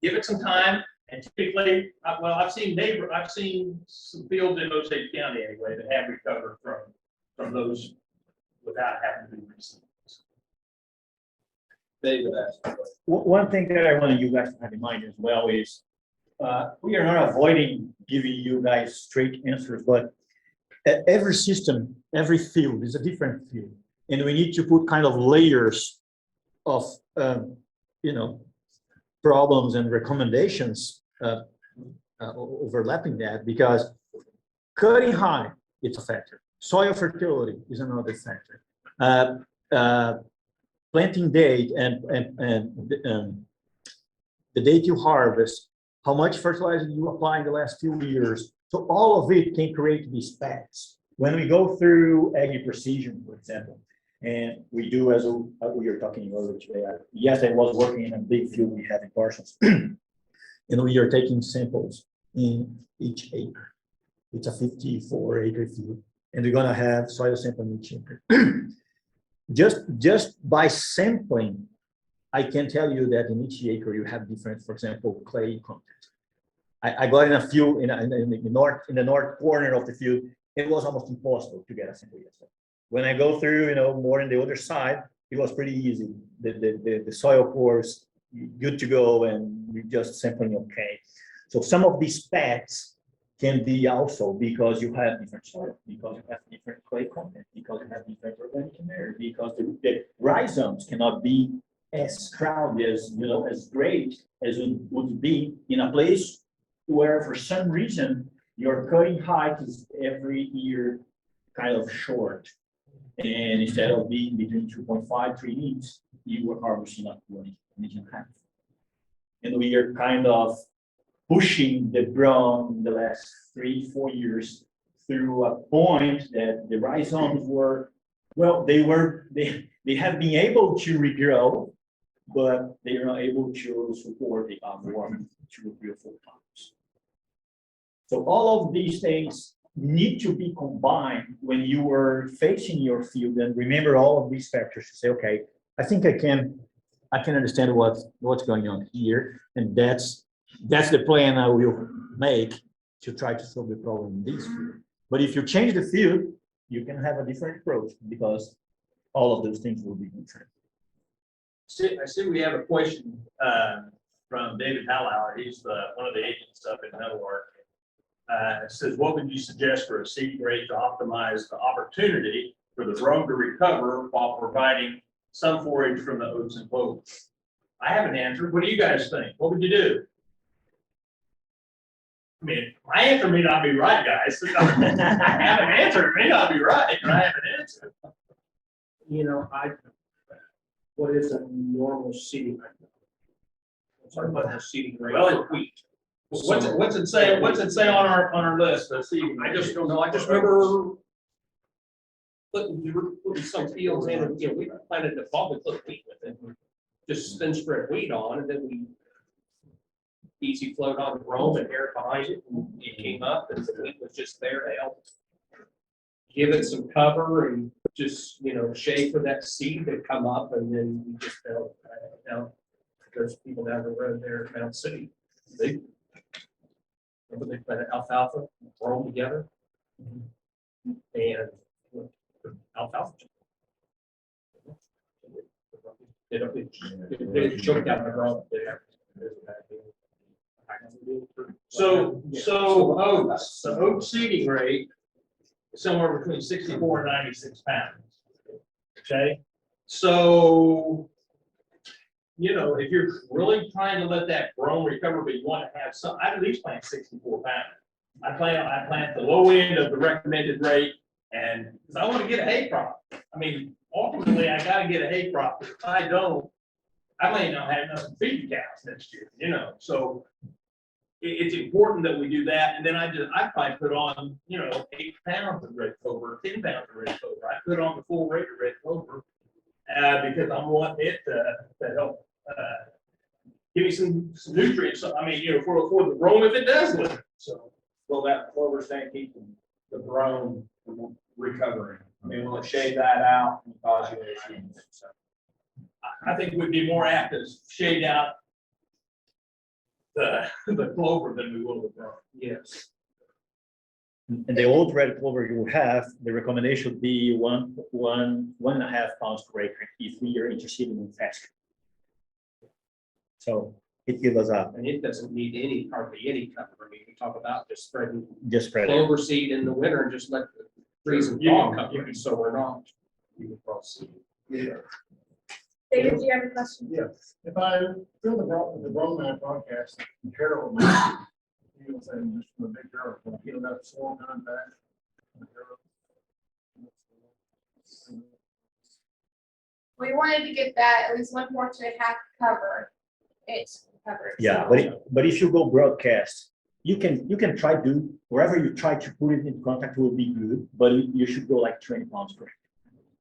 Give it some time, and typically, I've seen some fields in Osage County anyway that have recovered from those without having to be reseeded. David asked. One thing that I want you guys to have in mind as well is we are not avoiding giving you guys straight answers, but every system, every field is a different field. And we need to put kind of layers of, problems and recommendations overlapping that, because cutting high, it's a factor. Soil fertility is another factor. Planting date and the date you harvest how much fertilizer you apply in the last few years. So all of it can create these paths. When we go through agri precision, for example, and we do as we were talking earlier today. Yes, I was working in a big field we have in Parsons, and we are taking samples in each acre. It's a 54-acre field, and we're gonna have soil sample in each acre. Just by sampling, I can tell you that in each acre you have different, for example, clay content. I got in a field in the north corner of the field. It was almost impossible to get a sample yesterday. When I go through, more on the other side, it was pretty easy. The soil cores good to go, and we're just sampling okay. So some of these paths can be also because you have different soil, because you have different clay content, because you have different organic matter, because the rhizomes cannot be as crowded as great as it would be in a place where for some reason your cutting height is every year kind of short. And instead of being between 2.5, 3 inches, you were harvesting up to 1 inch and a half. And we are kind of pushing the Brome in the last 3-4 years through a point that the rhizomes were, well, they have been able to regrow, but they are not able to support the armyworm 2 or 3 or 4 times. So all of these things need to be combined when you are facing your field, and remember all of these factors to say, okay, I think I can understand what's going on here, and that's the plan I will make to try to solve the problem in this field. But if you change the field, you can have a different approach because all of those things will be different. I see we have a question from David Hallauer. He's one of the agents up in Meadowlark. It says, what would you suggest for a seed rate to optimize the opportunity for the Brome to recover while providing some forage from the oats and clovers? I haven't answered. What do you guys think? What would you do? I mean, my answer may not be right, guys. I have an answer. It may not be right, but I have an answer. What is a normal seeding rate? What's our normal seeding rate Well, for wheat? What's it say? What's it say on our list? Let's see. I just don't know. I just remember putting some fields in, and we planted the fall, we put wheat with it. Just thin spread wheat on, and then we easy flowed on the Brome and air behind it, and it came up, and the wheat was just there to help give it some cover and just, shade for that seed to come up, and then we just felt, there's people down the road there at Mount City. They planted alfalfa, Brome together, and alfalfa. It choked out the Brome. So oats, the oat seeding rate is somewhere between 64 and 96 pounds. Okay, so if you're really trying to let that Brome recover, but you want to have some, I'd at least plant 64 pounds. I plant the low end of the recommended rate, and because I want to get a hay crop. I mean, ultimately, I got to get a hay crop. If I don't, I may not have enough to feed the cows next year. So it's important that we do that. And then I probably put on 8 pounds of red clover, 10 pounds of red clover. I put on the full rate of red clover because I want it to help give me some nutrients. So, I mean, for the Brome if it does live. So will that clover stand keep the Brome from recovering? I mean, will it shade that out and cause you issues? So I think we'd be more apt to shade out the clover than we will the Brome. Yes. And the old red clover you have, the recommendation would be 1.5 pounds per acre if we are interested in faster. So it gives us up. And it doesn't need hardly any cover. I mean, we talk about just spreading Just clover seed in the winter and just let the trees and fall cover. So we're not. You can cross seed. Yeah. David, do you have a question? Yes, if I fill the Brome broadcast, Harold, you know, saying just from a big Harold, that soil contact. We wanted to get that at least 1/4 to 1/2 cover. It's cover it. Yeah, but if you go broadcast, you can try to, wherever you try to put it in contact will be good, but you should go like 20 pounds per hectare.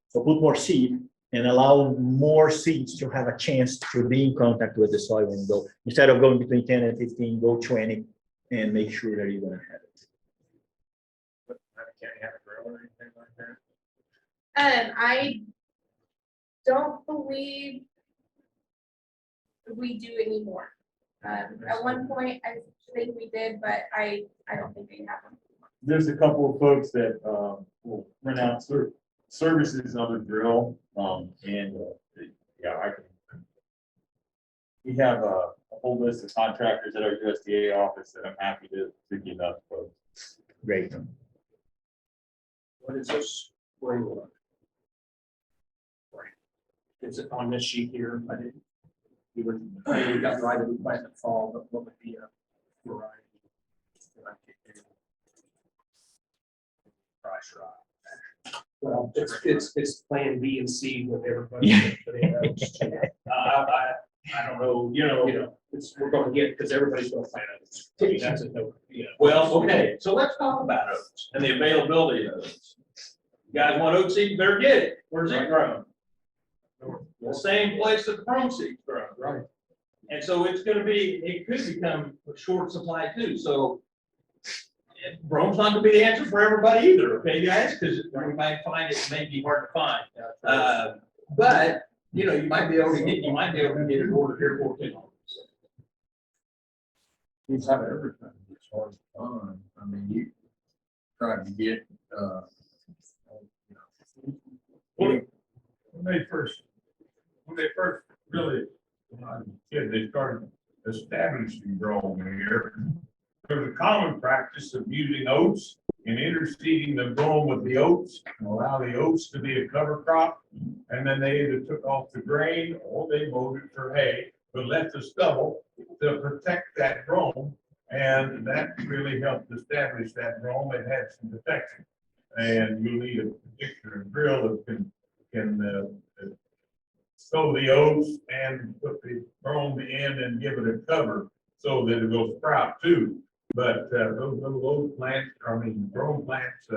So put more seed and allow more seeds to have a chance to be in contact with the soil and go, instead of going between 10 and 15, go 20 and make sure that you're gonna have it. Can't have a grill or anything like that? I don't believe we do anymore. At one point, I think we did, but I don't think they have them. There's a couple of folks that will rent out services on the drill, yeah, I can. We have a whole list of contractors at our USDA office that I'm happy to give up folks. Great. What is this spring one? Is it on this sheet here? I didn't. We got right in the plant in the fall, but what would be a variety? Price right. Well, it's plan B and C with everybody. Yeah. I don't know, you know, we're gonna get, because everybody's gonna plan oats. I mean, that's a no, you know. Well, okay, so let's talk about oats and the availability of oats. You guys want oat seed, you better get it. Where's it grown? The same place that the Brome seed's grown. Right. And so it's gonna be, it could become a short supply too, so. Brome's not gonna be the answer for everybody either, okay, guys, because we might find it may be hard to find. But, you know, you might be able to get an order here for $10. It's not everything. It's hard to find. I mean, you try to get, When they first really, they started establishing Brome here, there was a common practice of using oats and interseeding the brome with the oats and allow the oats to be a cover crop. And then they either took off the grain or they mowed it for hay, but left the stubble to protect that brome. And that really helped establish that brome. It had some protection. And you'll need a particular drill that can sow the oats and put the brome in and give it a cover so that it will sprout too. But those oat plants, brome plants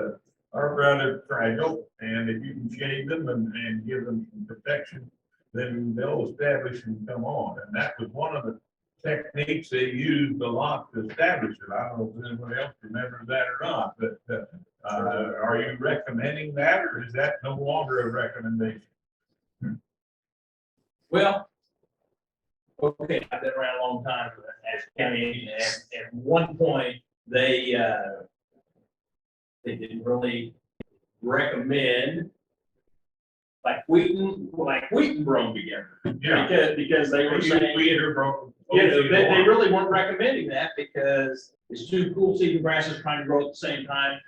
are rather fragile, and if you can shade them and give them some protection, then they'll establish and come on. And that was one of the techniques they used a lot to establish it. I don't know if anybody else remembers that or not, but are you recommending that, or is that no longer a recommendation? Well, okay, I've been around a long time as county agent, and at one point, they didn't really recommend wheat and brome together. Yeah. Because they were saying, Wheat or brome. they really weren't recommending that because it's two cool seeding grasses trying to grow at the same time,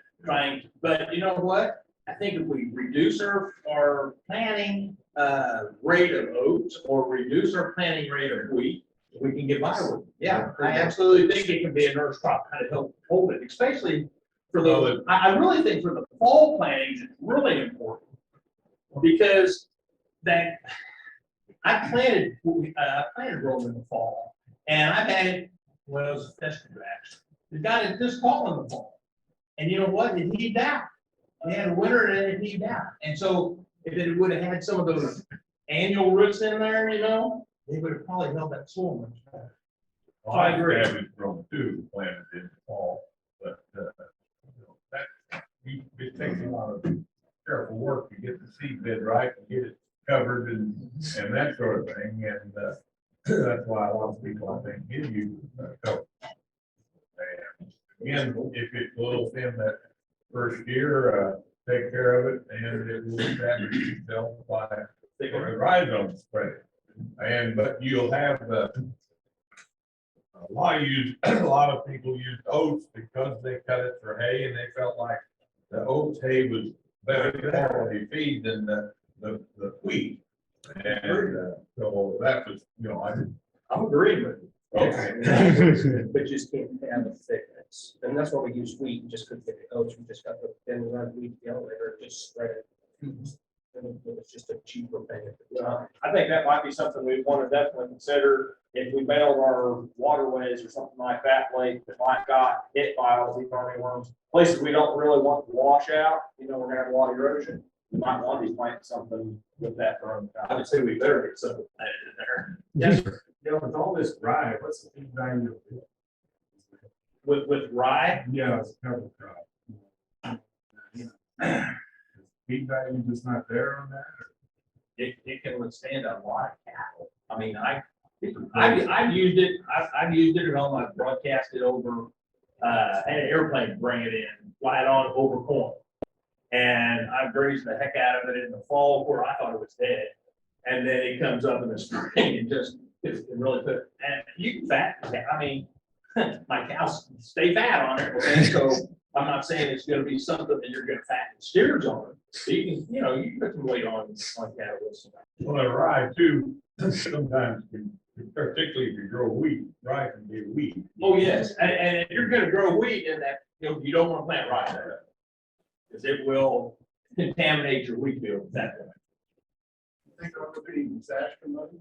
but you know what? I think if we reduce our planting rate of oats or reduce our planting rate of wheat, we can get by with it. Yeah, I absolutely think it can be a nurse crop, kind of help hold it, especially for the, I really think for the fall plantings, it's really important. Because I planted brome in the fall, and I've had it when it was a testing grass. It got it this fall in the fall. And you know what? It heaved out. We had a winter and it heaved out. And so if it would have had some of those annual roots in there, you know, they would have probably held that soil much better. Well, I agree. Brome too, planted in the fall, but it takes a lot of careful work to get the seed bed right, and get it covered and that sort of thing. And that's why a lot of people, I think, give you cover. And again, if it's a little thin that first year, take care of it, and it will establish itself by rhizome spread. But you'll have a lot of people use oats because they cut it for hay, and they felt like the oats hay was better quality feed than the wheat. And so that was, I'm agreeing with you. okay. But just can't have the thickness, and that's why we use wheat, and just couldn't get the oats, we just got the thin run wheat together, just spread it. And it's just a cheaper thing. So I think that might be something we want to definitely consider if we bailed our waterways or something like that, like that might got hit by all these armyworms. Places we don't really want to wash out, you know, we're gonna have a lot of erosion. You might want to be planting something with that berm. I would say we better get something planted in there. Yes, sir. You know, with all this rye, what's the feed value of it? With rye, Yeah, it's cover crop. Feed value just not there on that? it can withstand a lot of cattle. I mean, I've used it, I've used it on my broadcasted over, had an airplane bring it in, fly it on over corn. And I grazed the heck out of it in the fall where I thought it was dead. And then it comes up in the spring and just, it really put, and you can fat, I mean, my cows stay fat on it, okay, so I'm not saying it's gonna be something that you're gonna fatten steers on. So you can, you know, you can put some weight on like that. Well, the rye too, sometimes, particularly if you grow wheat, rye can be wheat. Oh, yes, and if you're gonna grow wheat in that, you don't wanna plant rye there. Because it will contaminate your wheat field at that point. I think I'm gonna be disaster money.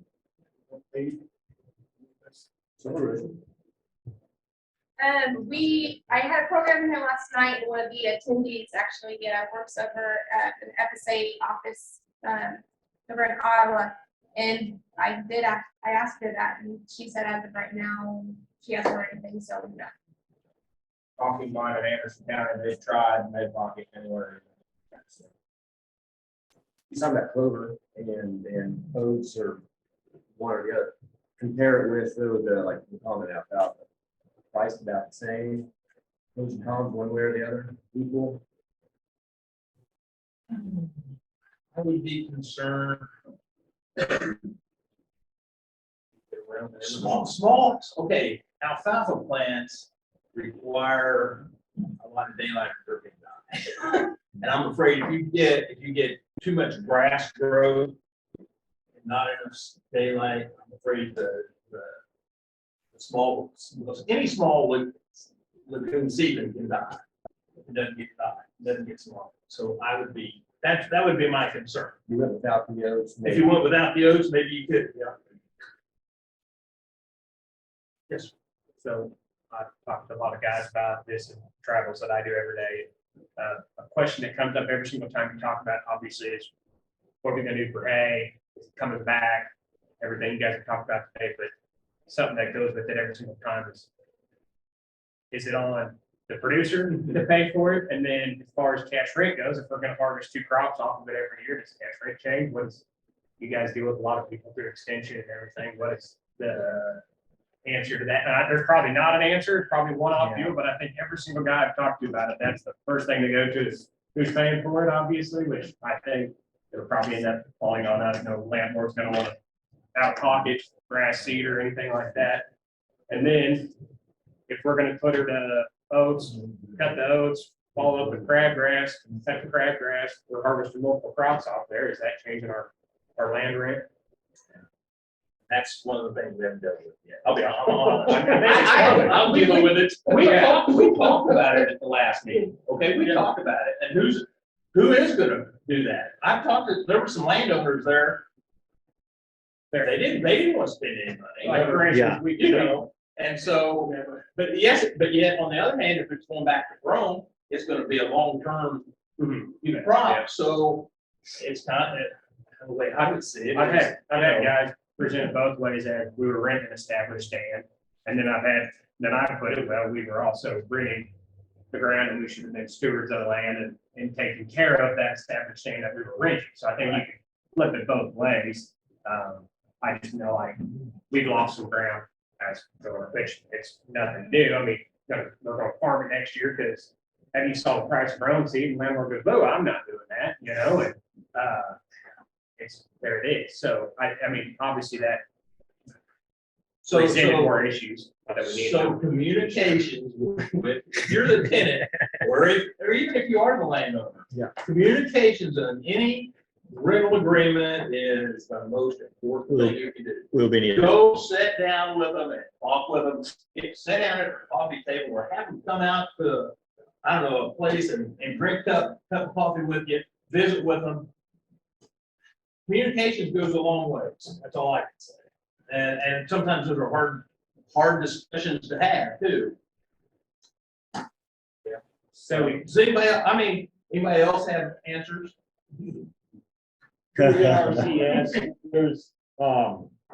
I had a program here last night, and one of the attendees actually, works over at an FSA office, over in Iowa. And I asked her that, and she said as of right now, she hasn't heard anything, so no. Talking mine in Anderson County, they tried and they blocked it anywhere. You saw that clover and oats or one or the other. Compare it with the like the common alfalfa. Price about the same. Pros and cons one way or the other equal. I would be concerned. Small, okay, alfalfa plants require a lot of daylight for them. And I'm afraid if you get too much grass growth, and not enough daylight, I'm afraid the small, any small lagoon seedling can die. It doesn't get small. So I would be, that would be my concern. You went without the oats. If you went without the oats, maybe you could, yeah. Yes. So I've talked to a lot of guys about this and travels that I do every day. A question that comes up every single time we talk about, obviously, is what are we gonna do for hay? Is it coming back? Everything you guys have talked about today, but something that goes with it every single time is it on the producer to pay for it? And then as far as cash rate goes, if we're gonna harvest 2 crops off of it every year, does cash rate change? You guys deal with a lot of people through extension and everything. What is the answer to that? There's probably not an answer, it's probably one-off deal, but I think every single guy I've talked to about it, that's the first thing to go to is who's paying for it, obviously, which I think it'll probably end up falling on us. No landlord's gonna want to out pocket grass seed or anything like that. And then if we're gonna put her to oats, cut the oats, follow up with crabgrass, cut the crabgrass, we're harvesting multiple crops off there. Is that changing our land rent? That's one of the things we haven't dealt with yet. I'll be honest. I'm dealing with it. We talked about it at the last meeting, okay? We talked about it, and who is gonna do that? There were some landowners there. They didn't want to spend any money. Like, for instance, we You know, and so, but yet, on the other hand, if it's going back to Brome, it's gonna be a long-term crop, so it's kind of, the way I would see it. I've had guys present both ways as we were renting an established stand. And then I put it, well, we were also renting the ground and we should have been stewards of the land and taking care of that established stand that we were renting. So I think you can flip it both ways. I just know like we've lost some ground as which it's nothing new. I mean, we're gonna farm it next year because have you saw the price of Brome seed and landlord goes, oh, I'm not doing that, you know, and there it is. So I mean, obviously that presented more issues that we need. So communications with, if you're the tenant, or even if you are the landowner. Yeah. Communications on any rental agreement is the most important thing you can do. Will be needed. Go sit down with them and talk with them, sit down at a coffee table or have them come out to, I don't know, a place and drink a cup of coffee with you, visit with them. communications goes a long ways. That's all I can say. And sometimes those are hard discussions to have too. Yeah. So does anybody, anybody else have answers? Yes, there's,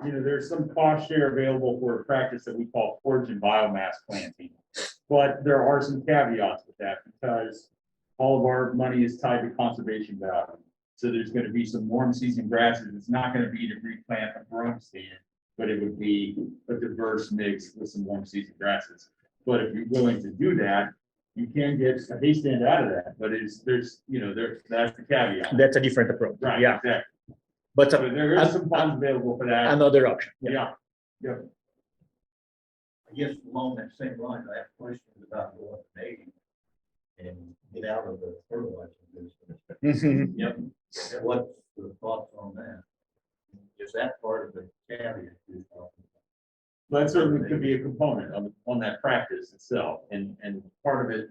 there's some cost share available for a practice that we call forage and biomass planting. But there are some caveats with that because all of our money is tied to conservation value. So there's going to be some warm season grasses. It's not going to be to replant a brome stand, but it would be a diverse mix with some warm season grasses. But if you're willing to do that, you can get a hay stand out of that, but that's the caveat. That's a different approach. Right, Yeah, exactly. but So there is some funds available for that. another option. Yeah. I guess along that same line, I have questions about going Canadian and get out of the fertilizer business. Yep. And what's the thoughts on that? Is that part of the caveat you're talking about? That certainly could be a component on that practice itself, and part of it,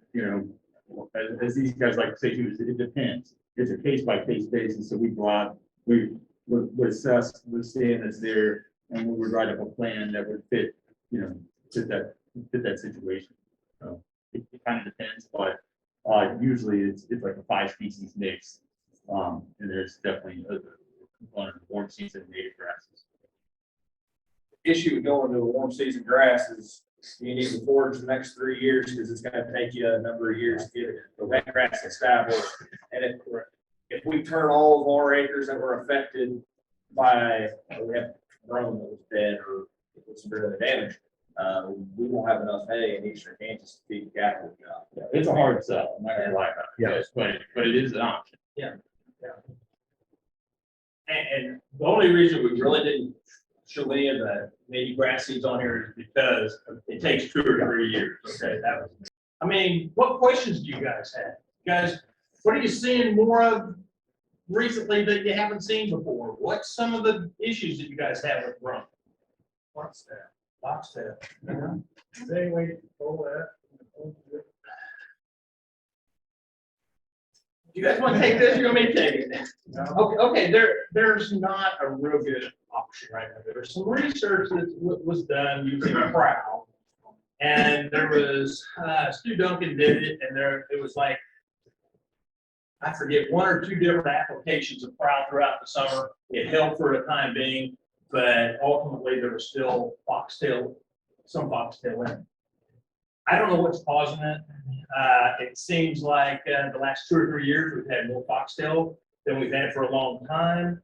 as these guys like to say too, is it depends. It's a case by case basis, so we go out, we would assess the stand that's there, and we would write up a plan that would fit, fit that situation. So it kind of depends, but usually it's like a 5-species mix, and there's definitely a component of warm season native grasses. Issue with going to a warm season grass is you need to forage the next 3 years because it's gonna take you a number of years to get that grass established. And if we turn all of our acres that were affected by, we have brome that was dead or it was severely damaged, we won't have enough hay in eastern Kansas to feed the cattle. It's a hard sell, I'm not gonna lie about it. Yeah. But it is an option. And the only reason we really didn't show any of the maybe grass seeds on here is because it takes 2 or 3 years. Okay, that was. What questions do you guys have? Guys, what are you seeing more of recently that you haven't seen before? What's some of the issues that you guys have with brome? Foxtail. Anyway, all that. You guys want to take this? You want me to take it? Okay, there's not a real good option right now. There's some research that was done using a prowl. And there was, Stu Duncan did it, and it was like, I forget, 1 or 2 different applications of prowl throughout the summer. It held for the time being, but ultimately there was still some foxtail in it. I don't know what's causing it. It seems like the last 2 or 3 years, we've had more foxtail than we've had for a long time.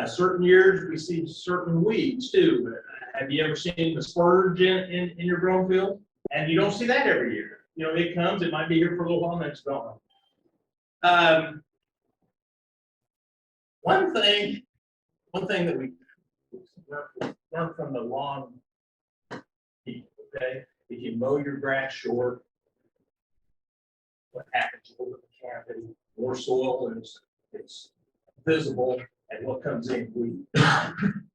Certain years, we see certain weeds too. Have you ever seen the spurge in your brome field? And you don't see that every year. It comes, it might be here for a little while, and then it's gone. One thing that we learned from the lawn people, okay? If you mow your grass short, what happens over the cavity? More soil is visible, and what comes in weed. I'm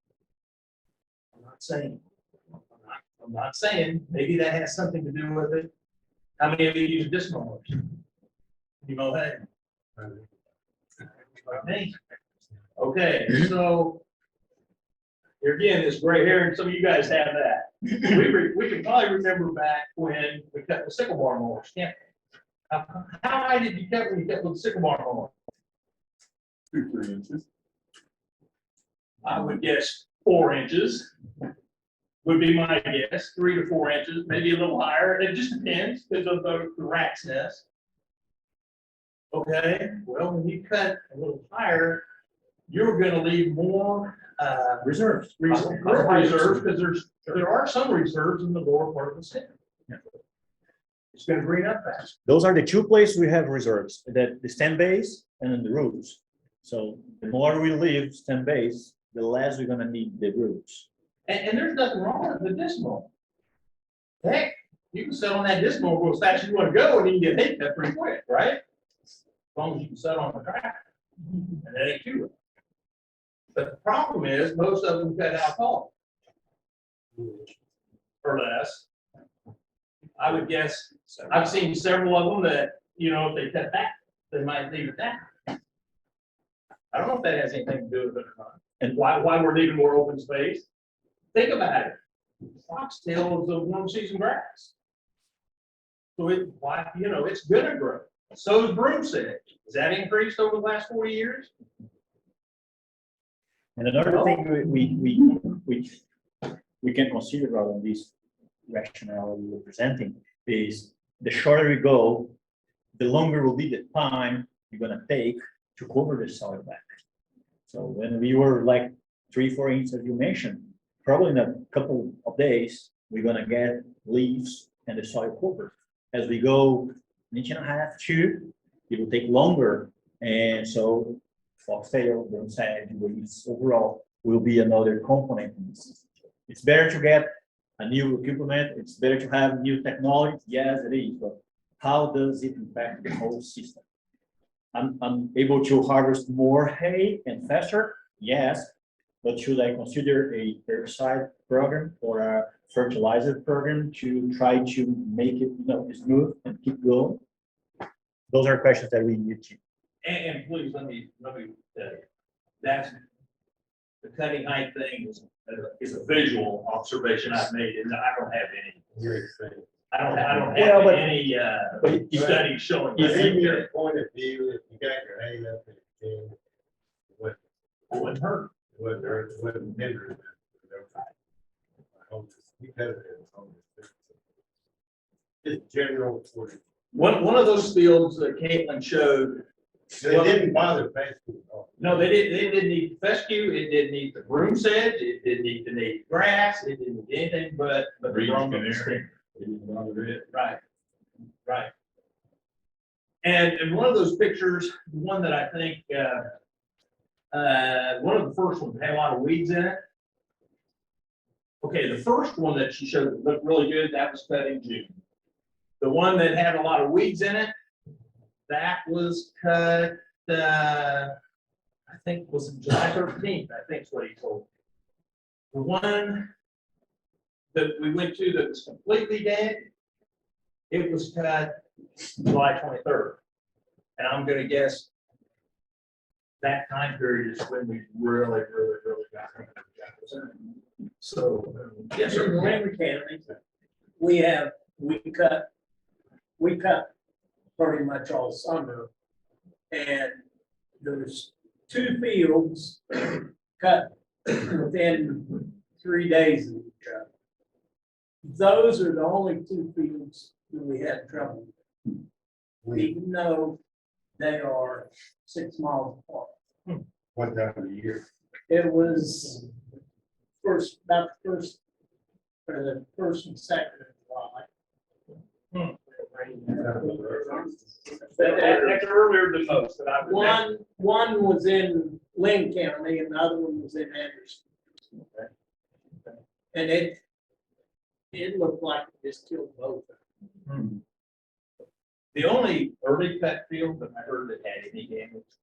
not saying maybe that has something to do with it. How many of you use disc mowers? You mow hay? Like me. Okay, so here again, this gray hair, and some of you guys have that. We can probably remember back when we cut the sycamore mowers, can't we? How high did you cut when you cut with the sycamore mower? 2-3 inches. I would guess 4 inches would be my guess, 3 to 4 inches, maybe a little higher. It just depends because of the rat's nest. Okay, well, when you cut a little higher, you're going to leave more Reserves. reserves because there are some reserves in the lower part of the stem. It's going to green up fast. Those are the 2 places we have reserves, the stem base and then the roots. So the more we leave stem base, the less we're gonna need the roots. And there's nothing wrong with the disc mower. Heck, you can set on that disc mower as fast as you want to go and you can get hit that pretty quick, right? As long as you can set on the track. And that ain't too rough. But the problem is most of them cut alcohol. Or less. I would guess, I've seen several of them that, if they cut back, they might leave it down. I don't know if that has anything to do with it or not. And why we're leaving more open space? Think about it. Foxtail is a warm season grass. So it's gonna grow. So is broom sedge. Has that increased over the last 40 years? And another thing we can consider on this rationale we're presenting is the shorter you go, the longer will be the time you're gonna take to cover the soil back. So when we were like 3-4 inches, as you mentioned, probably in a couple of days, we're gonna get leaves and the soil covered. As we go 1.5 inches, 2, it will take longer. And so foxtail, broom sedge, weeds overall will be another component in this. It's better to get a new equipment. It's better to have new technology. Yes, it is, but how does it impact the whole system? I'm able to harvest more hay and faster, yes, but should I consider a herbicide program or a fertilizer program to try to make it, smooth and keep going? Those are questions that we need to. And please, let me tell you, that's the cutting height thing is a visual observation I've made, and I don't have any. I don't have any studies showing. But that. even your point of view, if you got your hay up in the tin, it wouldn't hurt. wouldn't hurt, it wouldn't hinder it. Just general. One of those fields that Caitlin showed. They didn't bother fescue at all. No, they didn't need fescue, it didn't need the broom sedge, it didn't need to need grass, it didn't need anything but the brome. Right, right. And one of those pictures, one that I think, one of the first ones had a lot of weeds in it. Okay, the first one that she showed that looked really good, that was cut in June. The one that had a lot of weeds in it, that was cut, I think was July 13th, I think is what he told me. The one that we went to that was completely dead, it was cut July 23rd. And I'm gonna guess that time period is when we really got it. So, yes, sir. Land Academy, we cut pretty much all summer. And there's 2 fields cut within 3 days of each other. Those are the only 2 fields that we had trouble with, even though they are 6 miles apart. What time of the year? It was about the first and second of July. That's earlier than most that I've. One was in Lynn County and the other one was in Anderson. And it looked like it just killed both. The only early cut field that I heard that had any damage,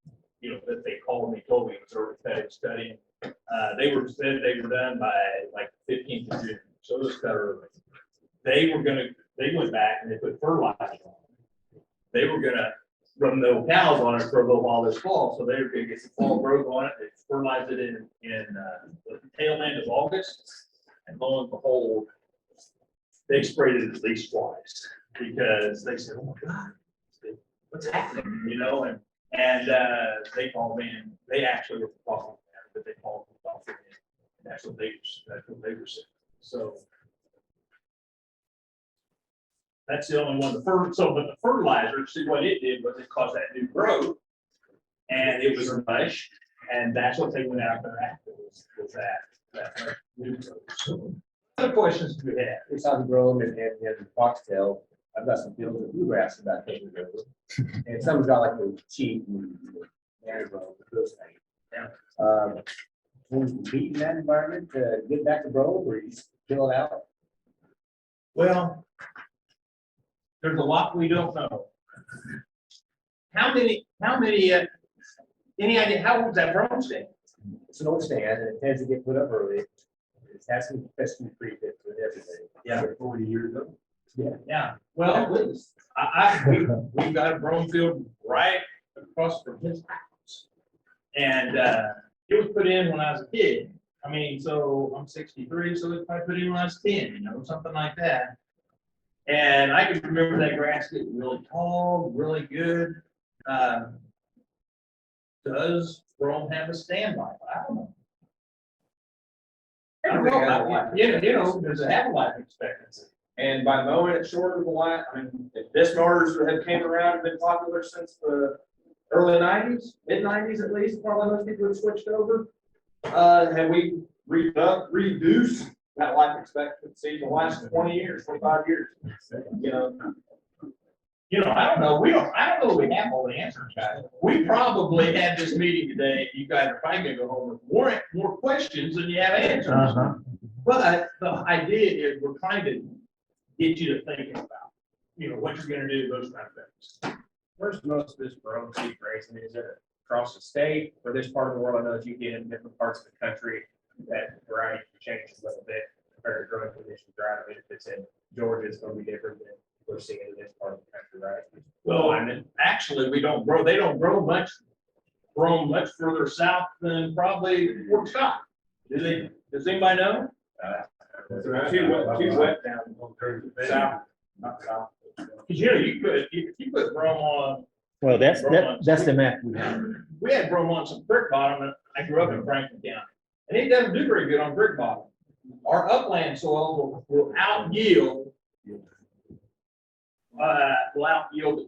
that they told me it was early cut studying. They said they were done by like 15th of June, so it was cut early. They went back and they put fertilizer on it. They were gonna run the cows on it for a little while this fall, so they were gonna get some fall growth on it. They fertilized it in the tail end of August, and lo and behold, they sprayed it at least twice because they said, "Oh my God, what's happening?" And they called me, and they actually were talking, but they called me, and that's what they were saying. So. That's the only one. But the fertilizer, see what it did was it caused that new growth, and it was mush, and that's what they went out there after was that new growth. So, other questions do we have? We saw the brome and the foxtail. I've got some fields of bluegrass about taking over, and some's got like a cheat and brome, those things. Yeah. When you compete in that environment to get back to brome, or you just fill it out? Well, there's a lot we don't know. How many, any idea how old that brome stand? It's an old stand, and it tends to get put up early. It has some pesky prefix with everything. Yeah. 40 years old. Yeah. Yeah, well, we've got a brome field right across from his house. And it was put in when I was a kid. I mean, so I'm 63, so it's probably put in when I was 10, you know, something like that. And I can remember that grass getting really tall, really good. Does Brome have a standby? I don't know. I don't know. You know, does it have a life expectancy? And by mowing it short of the life, I mean, if disc mowers have came around and been popular since the early nineties, mid-90s at least, probably most people have switched over. Have we reduced that life expectancy in the last 20 years, 25 years? I don't know. I don't know if we have all the answers, guys. We probably had this meeting today. You guys are probably gonna go home with more questions than you have answers. But the idea is we're trying to get you to thinking about, what you're gonna do, those kind of things. Where's most of this Brome seed grazing? Is it across the state or this part of the world? I know that you get in different parts of the country that variety can change a little bit compared to growing conditions, right? I mean, if it's in Georgia, it's gonna be different than we're seeing in this part of the country, right? Well, I mean, actually, they don't grow much further south than probably Fort Scott. Does anybody know? Too wet down south, not south. Because you put Brome on. Well, that's the map we have. We had Brome on some brick bottom, and I grew up in Franklin County, and it doesn't do very good on brick bottom. Our upland soil will out yield the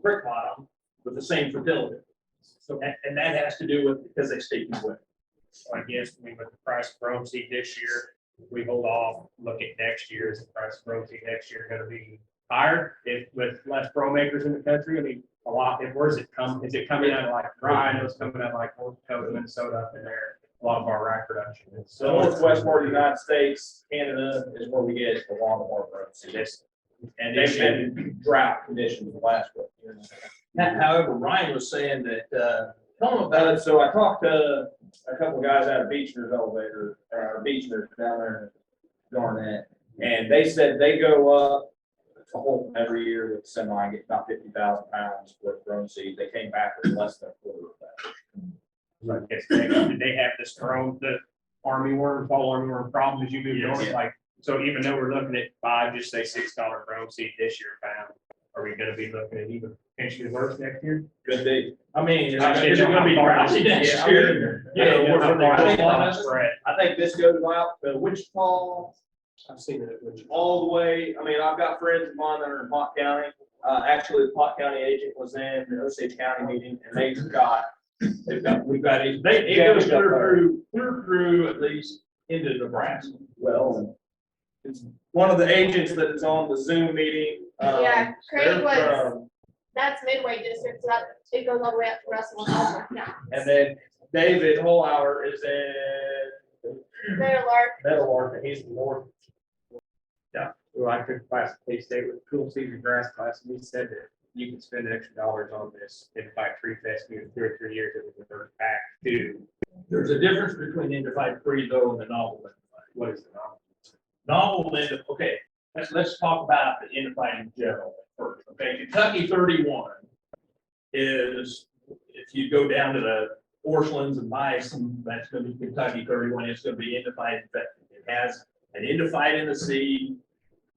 brick bottom with the same fertility. So, and that has to do with because they stay too wet. So I guess with the price of Brome seed this year, we hold off, look at next year, is the price of Brome seed next year gonna be higher if with less Brome acres in the country? I mean, a lot, and where's it come? Is it coming out of like Rye? I know it's coming out of like North Dakota, Minnesota up in there. A lot of our rye production. So northwest part of the United States, Canada is where we get a lot of our Brome seed. And they've been drought conditions the last one. However, Ryan was saying that, tell them about it. So I talked to a couple of guys out of Beechner's elevator, or Beechner's down there in Garnett, and they said they go up a whole every year with semi, get about 50,000 pounds with Brome seed. They came back with less than a quarter of that. I guess did they have this Brome, the armyworm, fall armyworm problem as you move north? Yes. Like, so even though we're looking at $5, just say $6 Brome seed this year a pound, are we gonna be looking at even potentially worse next year? Could be. I mean, is I it gonna be drowsy next year? I think this goes out to Wichita. I've seen it at Wichita. All the way, I mean, I've got friends of mine that are in Pot County. Actually, the Pot County agent was in the Osage County meeting, and it goes clear through at least into Nebraska. Well, it's one of the agents that is on the Zoom meeting. Yeah, Craig they're was, from- that's Midway District, so it goes all the way up to Russell and Baltimore. Yeah. And then David Holauer is in Meadowlark, and he's north. Yeah, well, I took a class at K-State with cool season grass class, and he said that you can spend extra dollars on this Indified Tree Fest in 2 or 3 years, it will revert back to. There's a difference between Indified Tree though and the novel Indified. What is the novel? Novel Indified, okay, let's talk about the Indified in general first. Okay, Kentucky 31 is, if you go down to the Orchlands and buy some, that's gonna be Kentucky 31, it's gonna be Indified infected. It has an Indified in the seed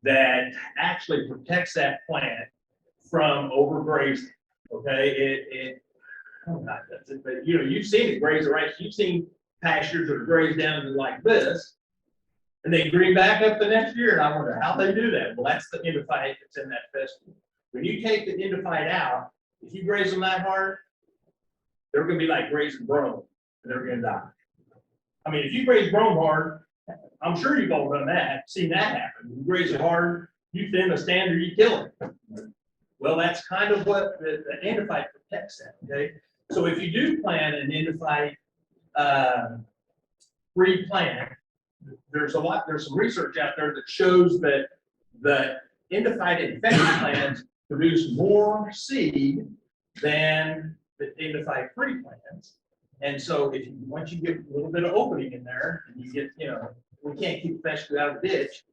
that actually protects that plant from overgrazing. Okay, but you've seen it graze, right? You've seen pastures that are grazed down like this, and they green back up the next year, and I wonder how they do that. Well, that's the Indified that's in that festival. When you take the Indified out, if you graze them that hard, they're gonna be like grazing Brome, and they're gonna die. I mean, if you graze Brome hard, I'm sure you've all done that, seen that happen. You graze it hard, you thin the stand or you kill it. Well, that's kind of what the Indified protects that, okay? So if you do plant an Indified free plant, there's some research out there that shows that the Indified infected plants produce more seed than the Indified free plants. And so once you get a little bit of opening in there, and you get, we can't keep pesky out of the ditch,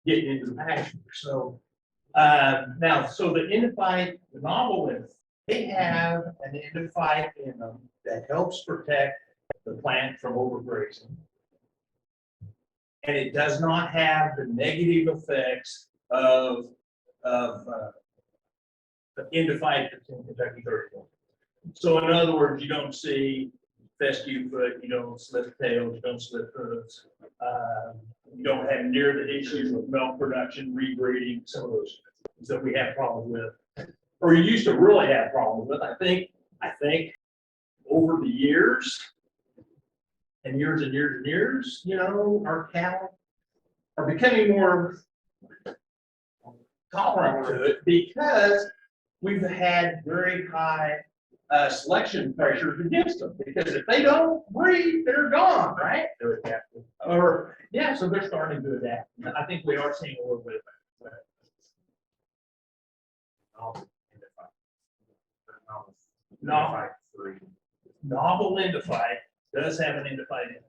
getting into the pasture. So now, so the Indified, the novel, they have an Indified in them that helps protect the plant from overgrazing. And it does not have the negative effects of indified Kentucky 34. So in other words, you don't see fescue foot, you don't slip tails, you don't slip hooves. You don't have near the issues with milk production, rebreeding, some of those things that we have problems with, or you used to really have problems with. I think over the years and years and years and years, you know, our cattle are becoming more tolerant to it because we've had very high selection pressures against them, because if they don't breed, they're gone, right? They're adapting. Or, yeah, so they're starting to adapt. I think we are seeing a little bit of that. Novel indified does have an indified in it.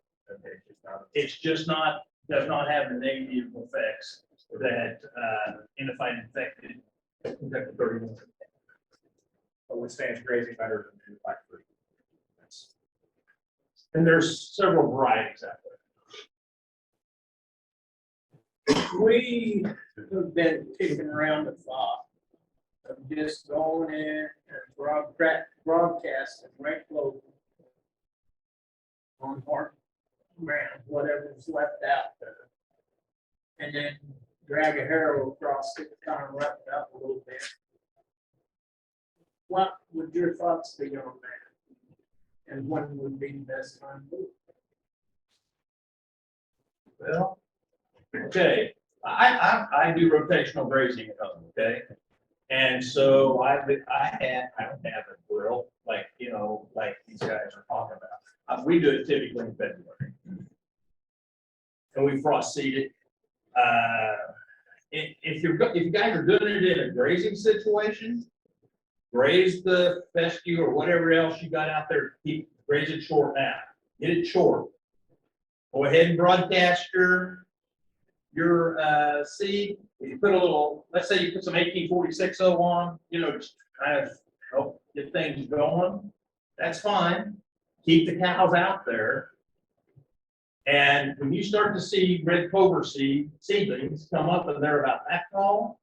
It's just not, does not have the negative effects that indified infected Kentucky 31. But withstands grazing better than the 5-3. And there's several varieties out there. We have been kicking around the thought of just going in and broadcasting right local on Hart Ground, whatever's left out there. And then drag a harrow across it, kind of rough it up a little bit. What would your thoughts be on that? And when would be the best time to do it? Well, okay, I do rotational grazing at home, okay? And so I don't have a grill like, you know, like these guys are talking about. We do it typically in February. And we frost seed it. If you guys are doing it in a grazing situation, graze the fescue or whatever else you got out there, graze it short now. Get it short. Go ahead and broadcast your seed. If you put a little, let's say you put some 1846 on, you know, just kind of help get things going. That's fine. Keep the cows out there. And when you start to see red clover seedlings come up and they're about that tall,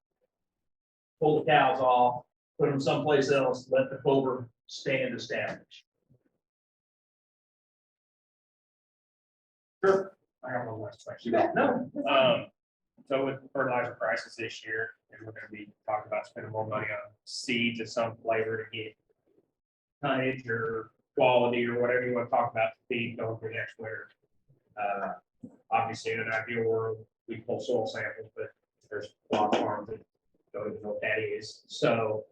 pull the cows off, put them someplace else, let the clover stand established. Sure. I have one last question. No. So with fertilizer prices this year, and we're going to be talking about spending more money on seeds of some flavor to get tonnage or quality or whatever you want to talk about to feed going for next winter. Obviously, in an ideal world, we pull soil samples, but there's a lot of farms that don't even know what that is. So,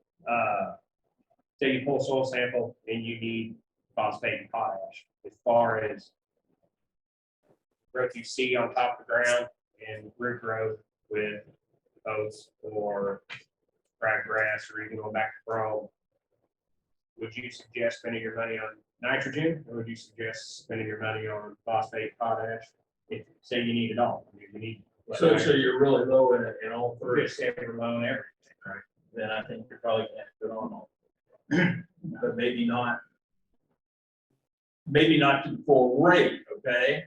say you pull soil sample and you need phosphate and potash. As far as growth you see on top of the ground and root growth with oats or crabgrass or even going back to Brome, would you suggest spending your money on nitrogen, or would you suggest spending your money on phosphate, potash? If say you need it all, I mean, you need. So you're really low in all three. Just every low and everything, Right. Then I think you're probably gonna have to put on all. But maybe not to the full rate, okay?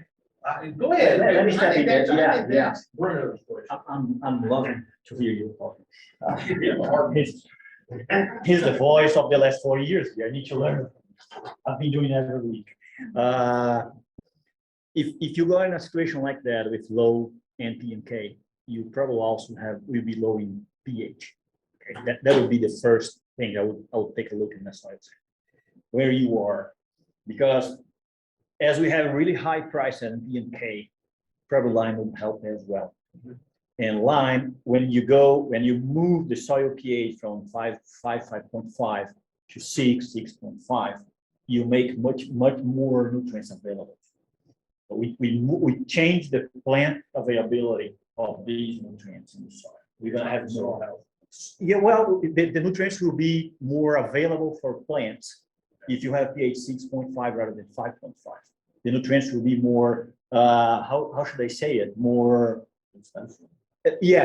Go ahead. Let me step in there. Yeah. Bruno's question. I'm loving to hear you talking. He's the voice of the last 4 years. I need to learn. I've been doing that every week. If you go in a situation like that with low NP and K, you probably also will be low in pH. Okay, that would be the first thing I would take a look in the soil where you are, because as we have really high price at NP and K, probably lime would help as well. And lime, when you move the soil pH from 5.5 to 6.5, you make much more nutrients available. We change the plant availability of these nutrients in the soil. We're gonna have more health. Yeah, well, the nutrients will be more available for plants if you have pH 6.5 rather than 5.5. The nutrients will be more, how should I say it? More,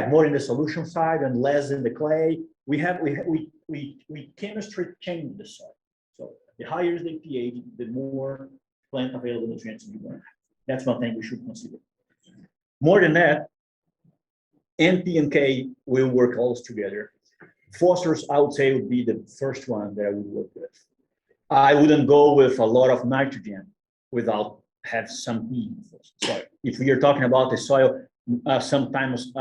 more in the solution side and less in the clay. We chemistry change the soil. So the higher the pH, the more plant available nutrients in the ground. That's one thing we should consider. More than that, NP and K will work all together. Phosphorus, I would say, would be the first one that I would work with. I wouldn't go with a lot of nitrogen without have some P. So if we are talking about the soil, sometimes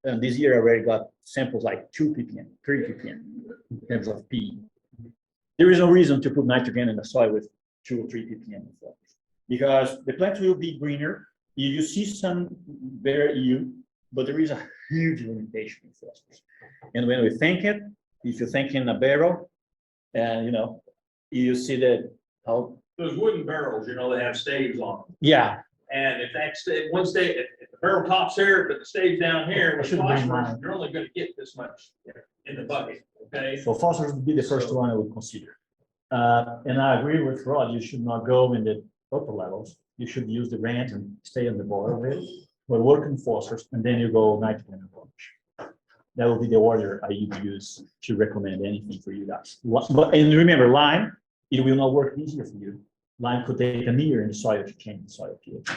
this year I already got samples like 2 ppm, 3 ppm in terms of P. There is no reason to put nitrogen in the soil with 2 or 3 ppm of phosphorus, because the plants will be greener. You see some better yield, but there is a huge limitation in phosphorus. And when we think it, if you think in a barrel, and you see that how. Those wooden barrels, they have staves on them. Yeah. And if that's one stage, if the barrel top's here, but the stave's down here, with Should be phosphorus, mine. you're only gonna get this much in the bucket, okay? So phosphorus would be the first one I would consider. And I agree with Rod, you should not go in the upper levels. You should use the range and stay on the bottom of it, but work in phosphorus, and then you go nitrogen and potash. That will be the order I use to recommend anything for you guys. And remember, lime, it will not work easier for you. Lime could take a year in the soil to change the soil pH.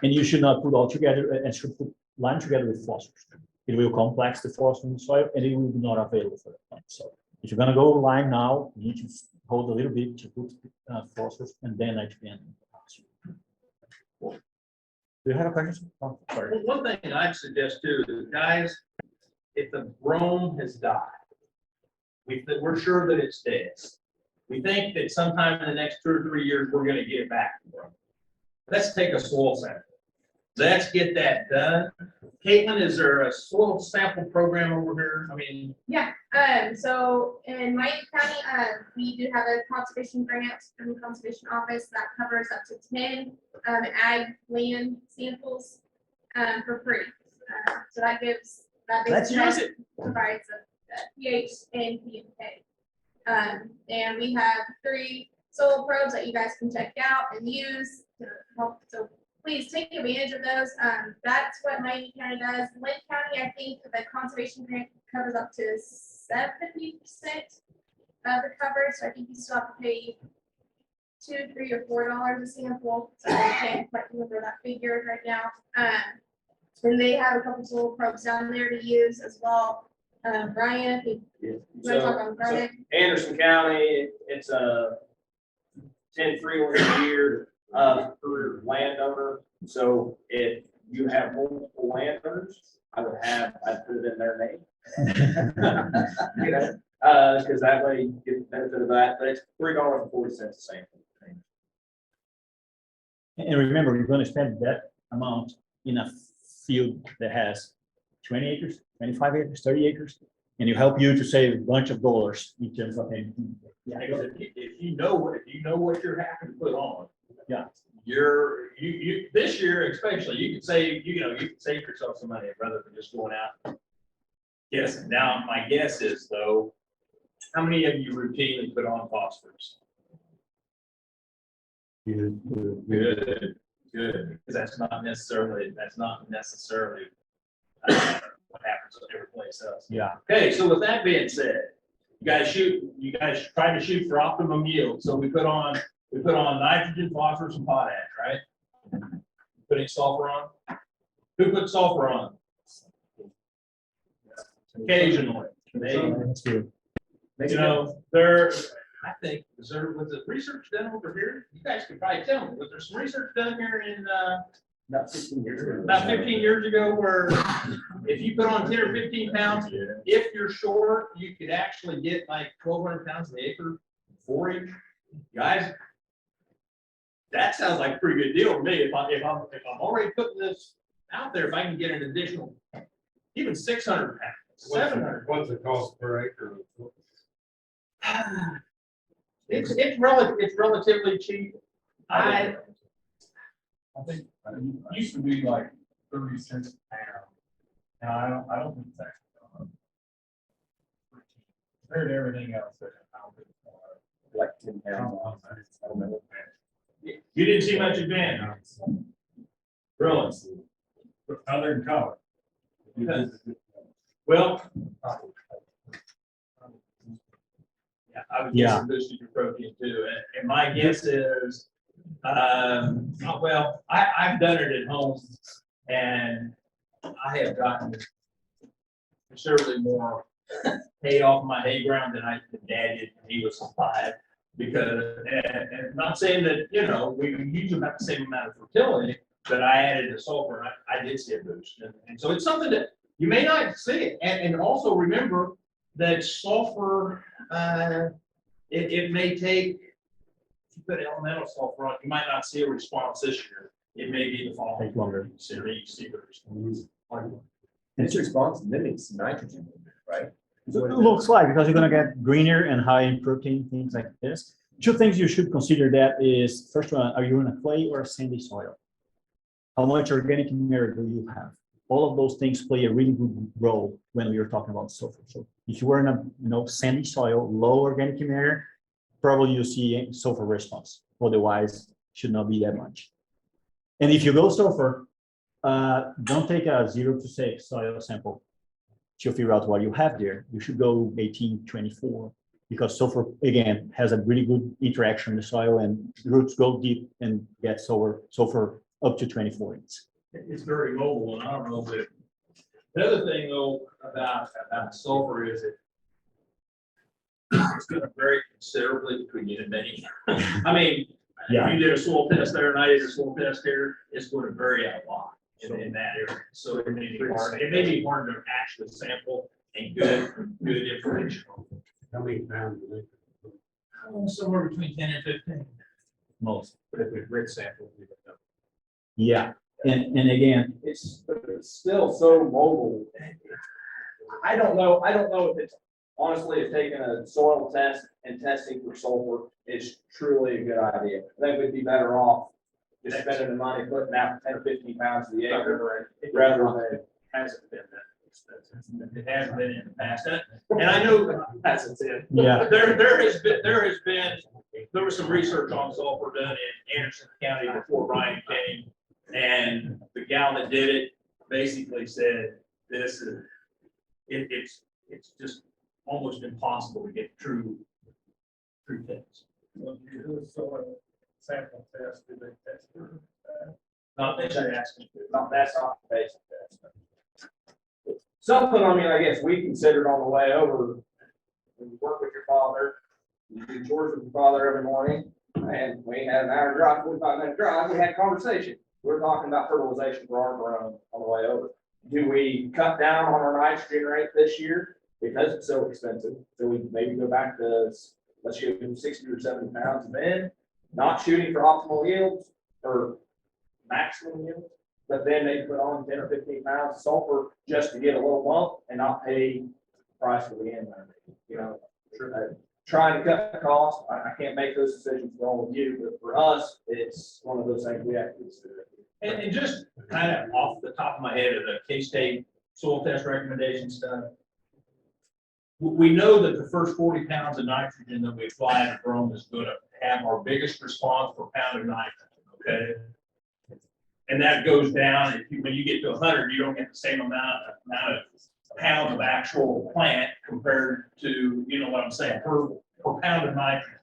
And you should not put all together, and should put lime together with phosphorus. It will complex the phosphorus in the soil, and it will be not available for the plant. So if you're gonna go lime now, you need to hold a little bit to put phosphorus and then nitrogen. Do you have a question? Oh, sorry. One thing I'd suggest too, is, guys, if the brome has died, we're sure that it's dead. We think that sometime in the next 2 or 3 years, we're gonna get it back. Let's take a soil sample. Let's get that done. Caitlin, is there a soil sample program over here? I mean, Yeah, so in Miami County, we do have a conservation grant from the Conservation Office that covers up to 10 ag land samples for free. So that gives, that Let's use it. provides a pH and P and K. And we have 3 soil probes that you guys can check out and use to help. So please take advantage of those. That's what Miami County does. Lynn County, I think the conservation grant covers up to 70% of the coverage. So I think you still have to pay $2, $3, or $4 a sample. So I can't quite remember that figure right now. And they have a couple soil probes down there to use as well. Brian, I think you want to talk on Brian? Anderson County, it's a 10-free one a year per landowner. So if you have multiple landowners, I'd put it in their name. Because that way you get the benefit of that, but it's $3.40 the same thing. And remember, you're going to spend that amount in a field that has 20 acres, 25 acres, 30 acres, and it help you to save a bunch of dollars in terms of anything. yeah, if you know what you're having to put on, Yeah. you this year especially, you can save, you can save yourself some money rather than just going out. Yes, now my guess is though, how many of you routinely put on phosphorus? Good, because that's not necessarily what happens every place else. Yeah. Okay, so with that being said, you guys try to shoot for optimum yield. So we put on nitrogen, phosphorus, and potash, right? Putting sulfur on? Who put sulfur on? Occasionally. That's good. I think, was there research done over here? You guys could probably tell me, was there some research done here in, About 15 years ago. about 15 years ago where if you put on 10 or 15 pounds, if you're short, you could actually get like 1,200 pounds an acre forage. Guys, that sounds like a pretty good deal to me. If I'm already putting this out there, if I can get an additional, even 600 pounds, 700. What's the cost per acre? It's relatively cheap. I think it used to be like 30 cents a pound. Now, I don't think it's actually. Compared to everything else that I'll do. Like 10 pounds. I don't know. You didn't see much advantage. Really? Other than color. Well. Yeah, I would guess it boosted your protein too. And my guess is Well, I've done it at home, and I have gotten considerably more hay off my hay ground than Dad did when he was alive. Because, and not saying that, you know, we use about the same amount of fertility, but I added the sulfur, and I did see a boost. And so it's something that you may not see it. And also remember that sulfur, it may take, if you put elemental sulfur on, you might not see a response this year. It may be the following. Take longer. See the response. Its response mimics nitrogen, right? It looks like, because you're gonna get greener and high in protein, things like this. Two things you should consider that is, first one, are you in a clay or a sandy soil? How much organic matter do you have? All of those things play a really good role when we are talking about sulfur. So if you are in a sandy soil, low organic matter, probably you see a sulfur response. Otherwise, should not be that much. And if you go sulfur, don't take a 0 to 6 soil sample to figure out what you have there. You should go 18-24, because sulfur, again, has a really good interaction in the soil, and roots go deep and get sulfur up to 24 inches. It's very mobile, and I don't know if the other thing though about sulfur is it's going to vary considerably between you and many. I mean, Yeah. if you did a soil test there and I did a soil test here, it's going to vary a lot in that area. So it may be hard to actually sample and good information. How many pounds? do they- Somewhere between 10 and 15. Most. But if we grid sample, we don't know. Yeah, and again, It's still so mobile. I don't know if it's, honestly, if taking a soil test and testing for sulfur is truly a good idea. I think we'd be better off just spending the money putting out 10 or 15 pounds to the acre rather than. Hasn't been that expensive. It hasn't been in the past. And I know hasn't been. Yeah. There was some research on sulfur done in Anderson County before Ryan came. And the gal that did it basically said, it's just almost impossible to get true tests. Well, you do a soil sample test, do they test for, Not that you're asking. That's not the basic test. Something, I mean, I guess we considered on the way over, when you work with your father, you do chores with your father every morning, and we had an hour drive, 45-minute drive, we had a conversation. We're talking about fertilization for our Brome on the way over. Do we cut down on our nitrogen rate this year because it's so expensive? So we maybe go back to, let's shoot 60 or 70 pounds of N, not shooting for optimal yields or maximum yield, but then they put on 10 or 15 pounds of sulfur just to get a little bump and not pay the price for the end. You know, trying to cut costs. I can't make those decisions for all of you, but for us, it's one of those things we have to consider. And just kind of off the top of my head of the K-State soil test recommendation stuff, we know that the first 40 pounds of nitrogen that we apply to Brome is going to have our biggest response per pound of nitrogen, okay? And that goes down, when you get to 100, you don't get the same amount of pounds of actual plant compared to, you know what I'm saying, per pound of nitrogen.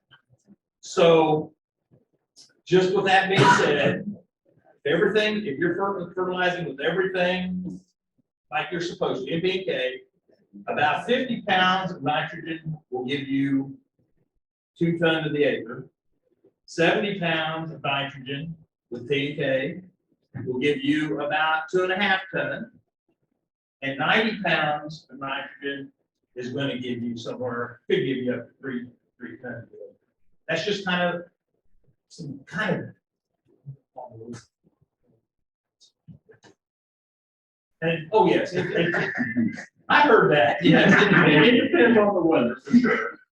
So just with that being said, if you're fertilizing with everything like you're supposed to, NPK, about 50 pounds of nitrogen will give you 2 tons of the acre. 70 pounds of nitrogen with TK will give you about 2.5 tons. And 90 pounds of nitrogen is going to give you somewhere, could give you up to 3 tons. That's just kind of some kind of. And, oh, yes, I heard that, yes, it depends on the weather,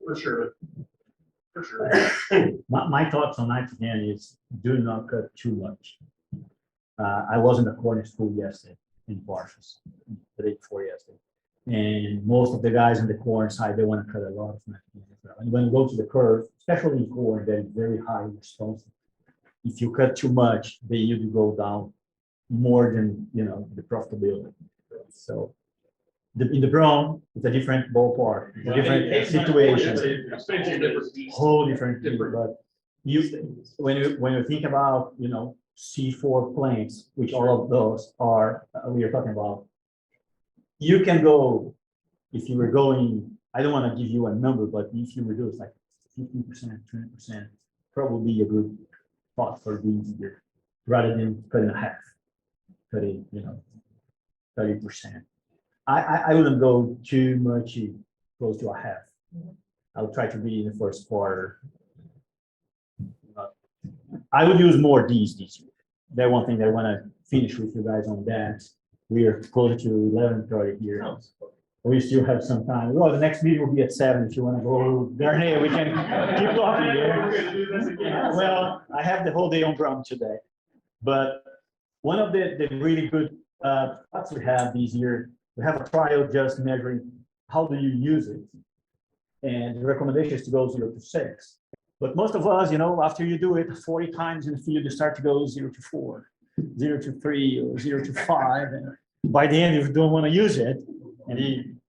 for sure. my thoughts on nitrogen is do not cut too much. I was in the corn school yesterday in Parsons, the day before yesterday. And most of the guys in the corn side, they want to cut a lot of nitrogen as well. And when you go to the curve, especially in corn, that is very high response. If you cut too much, the yield will go down more than, you know, the profitability. So in the Brome, it's a different ballpark, it's a different situation, whole different thing, but when you think about, C4 planes, which all of those are, we are talking about, you can go, if you were going, I don't want to give you a number, but if you reduce like 15%, 20%, probably a good thought for these year, rather than cut in half, 30%. I wouldn't go too much close to a half. I'll try to be in the first quarter. I would use more Ds this year. That's one thing that I want to finish with you guys on that. We are closer to 11:30 here. We still have some time. Well, the next meeting will be at 7. If you want to go there, we can keep talking here. Well, I have the whole day on Brome today. But one of the really good thoughts we have this year, we have a trial just measuring how do you use it. And the recommendation is to go 0 to 6. But most of us, after you do it 40 times in the field, you start to go 0 to 4, 0 to 3, or 0 to 5. And by the end, you don't want to use it. And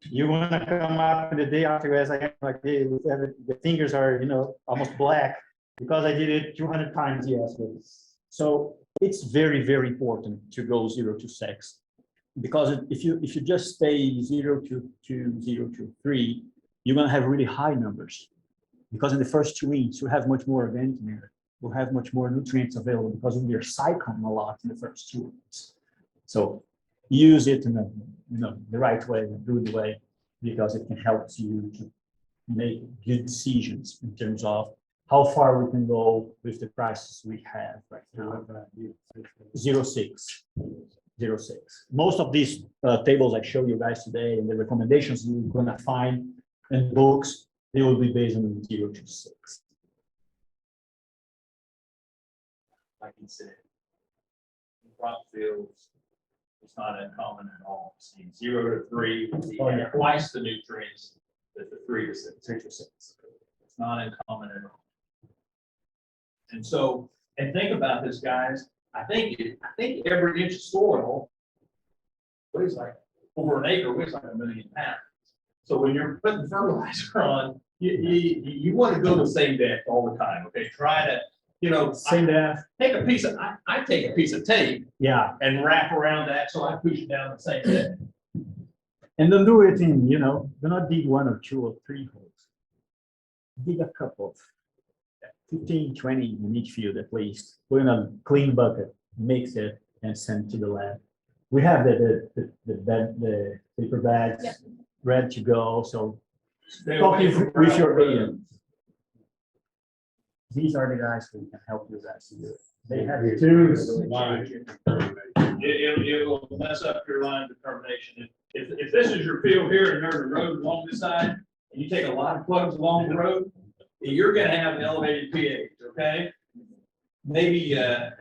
you want to come up the day after, as I am, like, the fingers are, almost black because I did it 200 times yesterday. So it's very, very important to go 0 to 6, because if you just stay 0 to 2, 0 to 3, you're going to have really high numbers. Because in the first 2 weeks, you have much more event there. You'll have much more nutrients available because we're cycling a lot in the first 2 weeks. So use it in the right way, the good way, because it can help you to make good decisions in terms of how far we can go with the prices we have right now. 0.6. 0.6. Most of these tables I show you guys today and the recommendations you're going to find in books, they will be based on 0 to 6. Like you said, in crop fields, it's not uncommon at all. See 0 to 3, you have twice the nutrients that the 3 to 6. It's not uncommon at all. And so, and think about this, guys. I think every inch of soil weighs like over an acre, weighs like 1 million pounds. So when you're putting fertilizer on, you want to go the same depth all the time. Okay, try to, Same depth. take a piece of, I take a piece of tape, Yeah. and wrap around that so I push it down the same depth. And don't do it in, do not dig 1 or 2 or 3 holes. Dig a couple, 15, 20 in each field at least. Put in a clean bucket, mix it, and send to the lab. We have the paper bags ready to go. So talking with your agent. These are the guys who can help you guys to do it. They have tools. It'll mess up your line of determination. If this is your field here and there's a road along this side, and you take a lot of plugs along the road, you're gonna have an elevated pH, okay? Maybe, I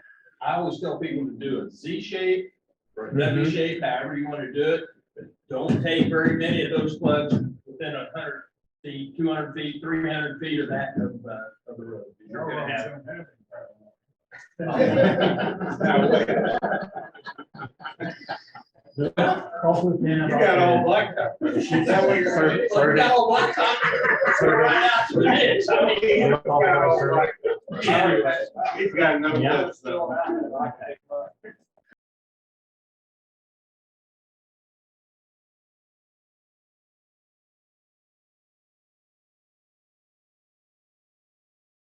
always tell people to do a Z shape or a W shape, however you want to do it. But don't take very many of those plugs within 100 feet, 200 feet, 300 feet of that of the road. You're gonna have. You got all blacktop. Is that what you're saying? You got all blacktop. Right out to the ditch. I mean, he's got no.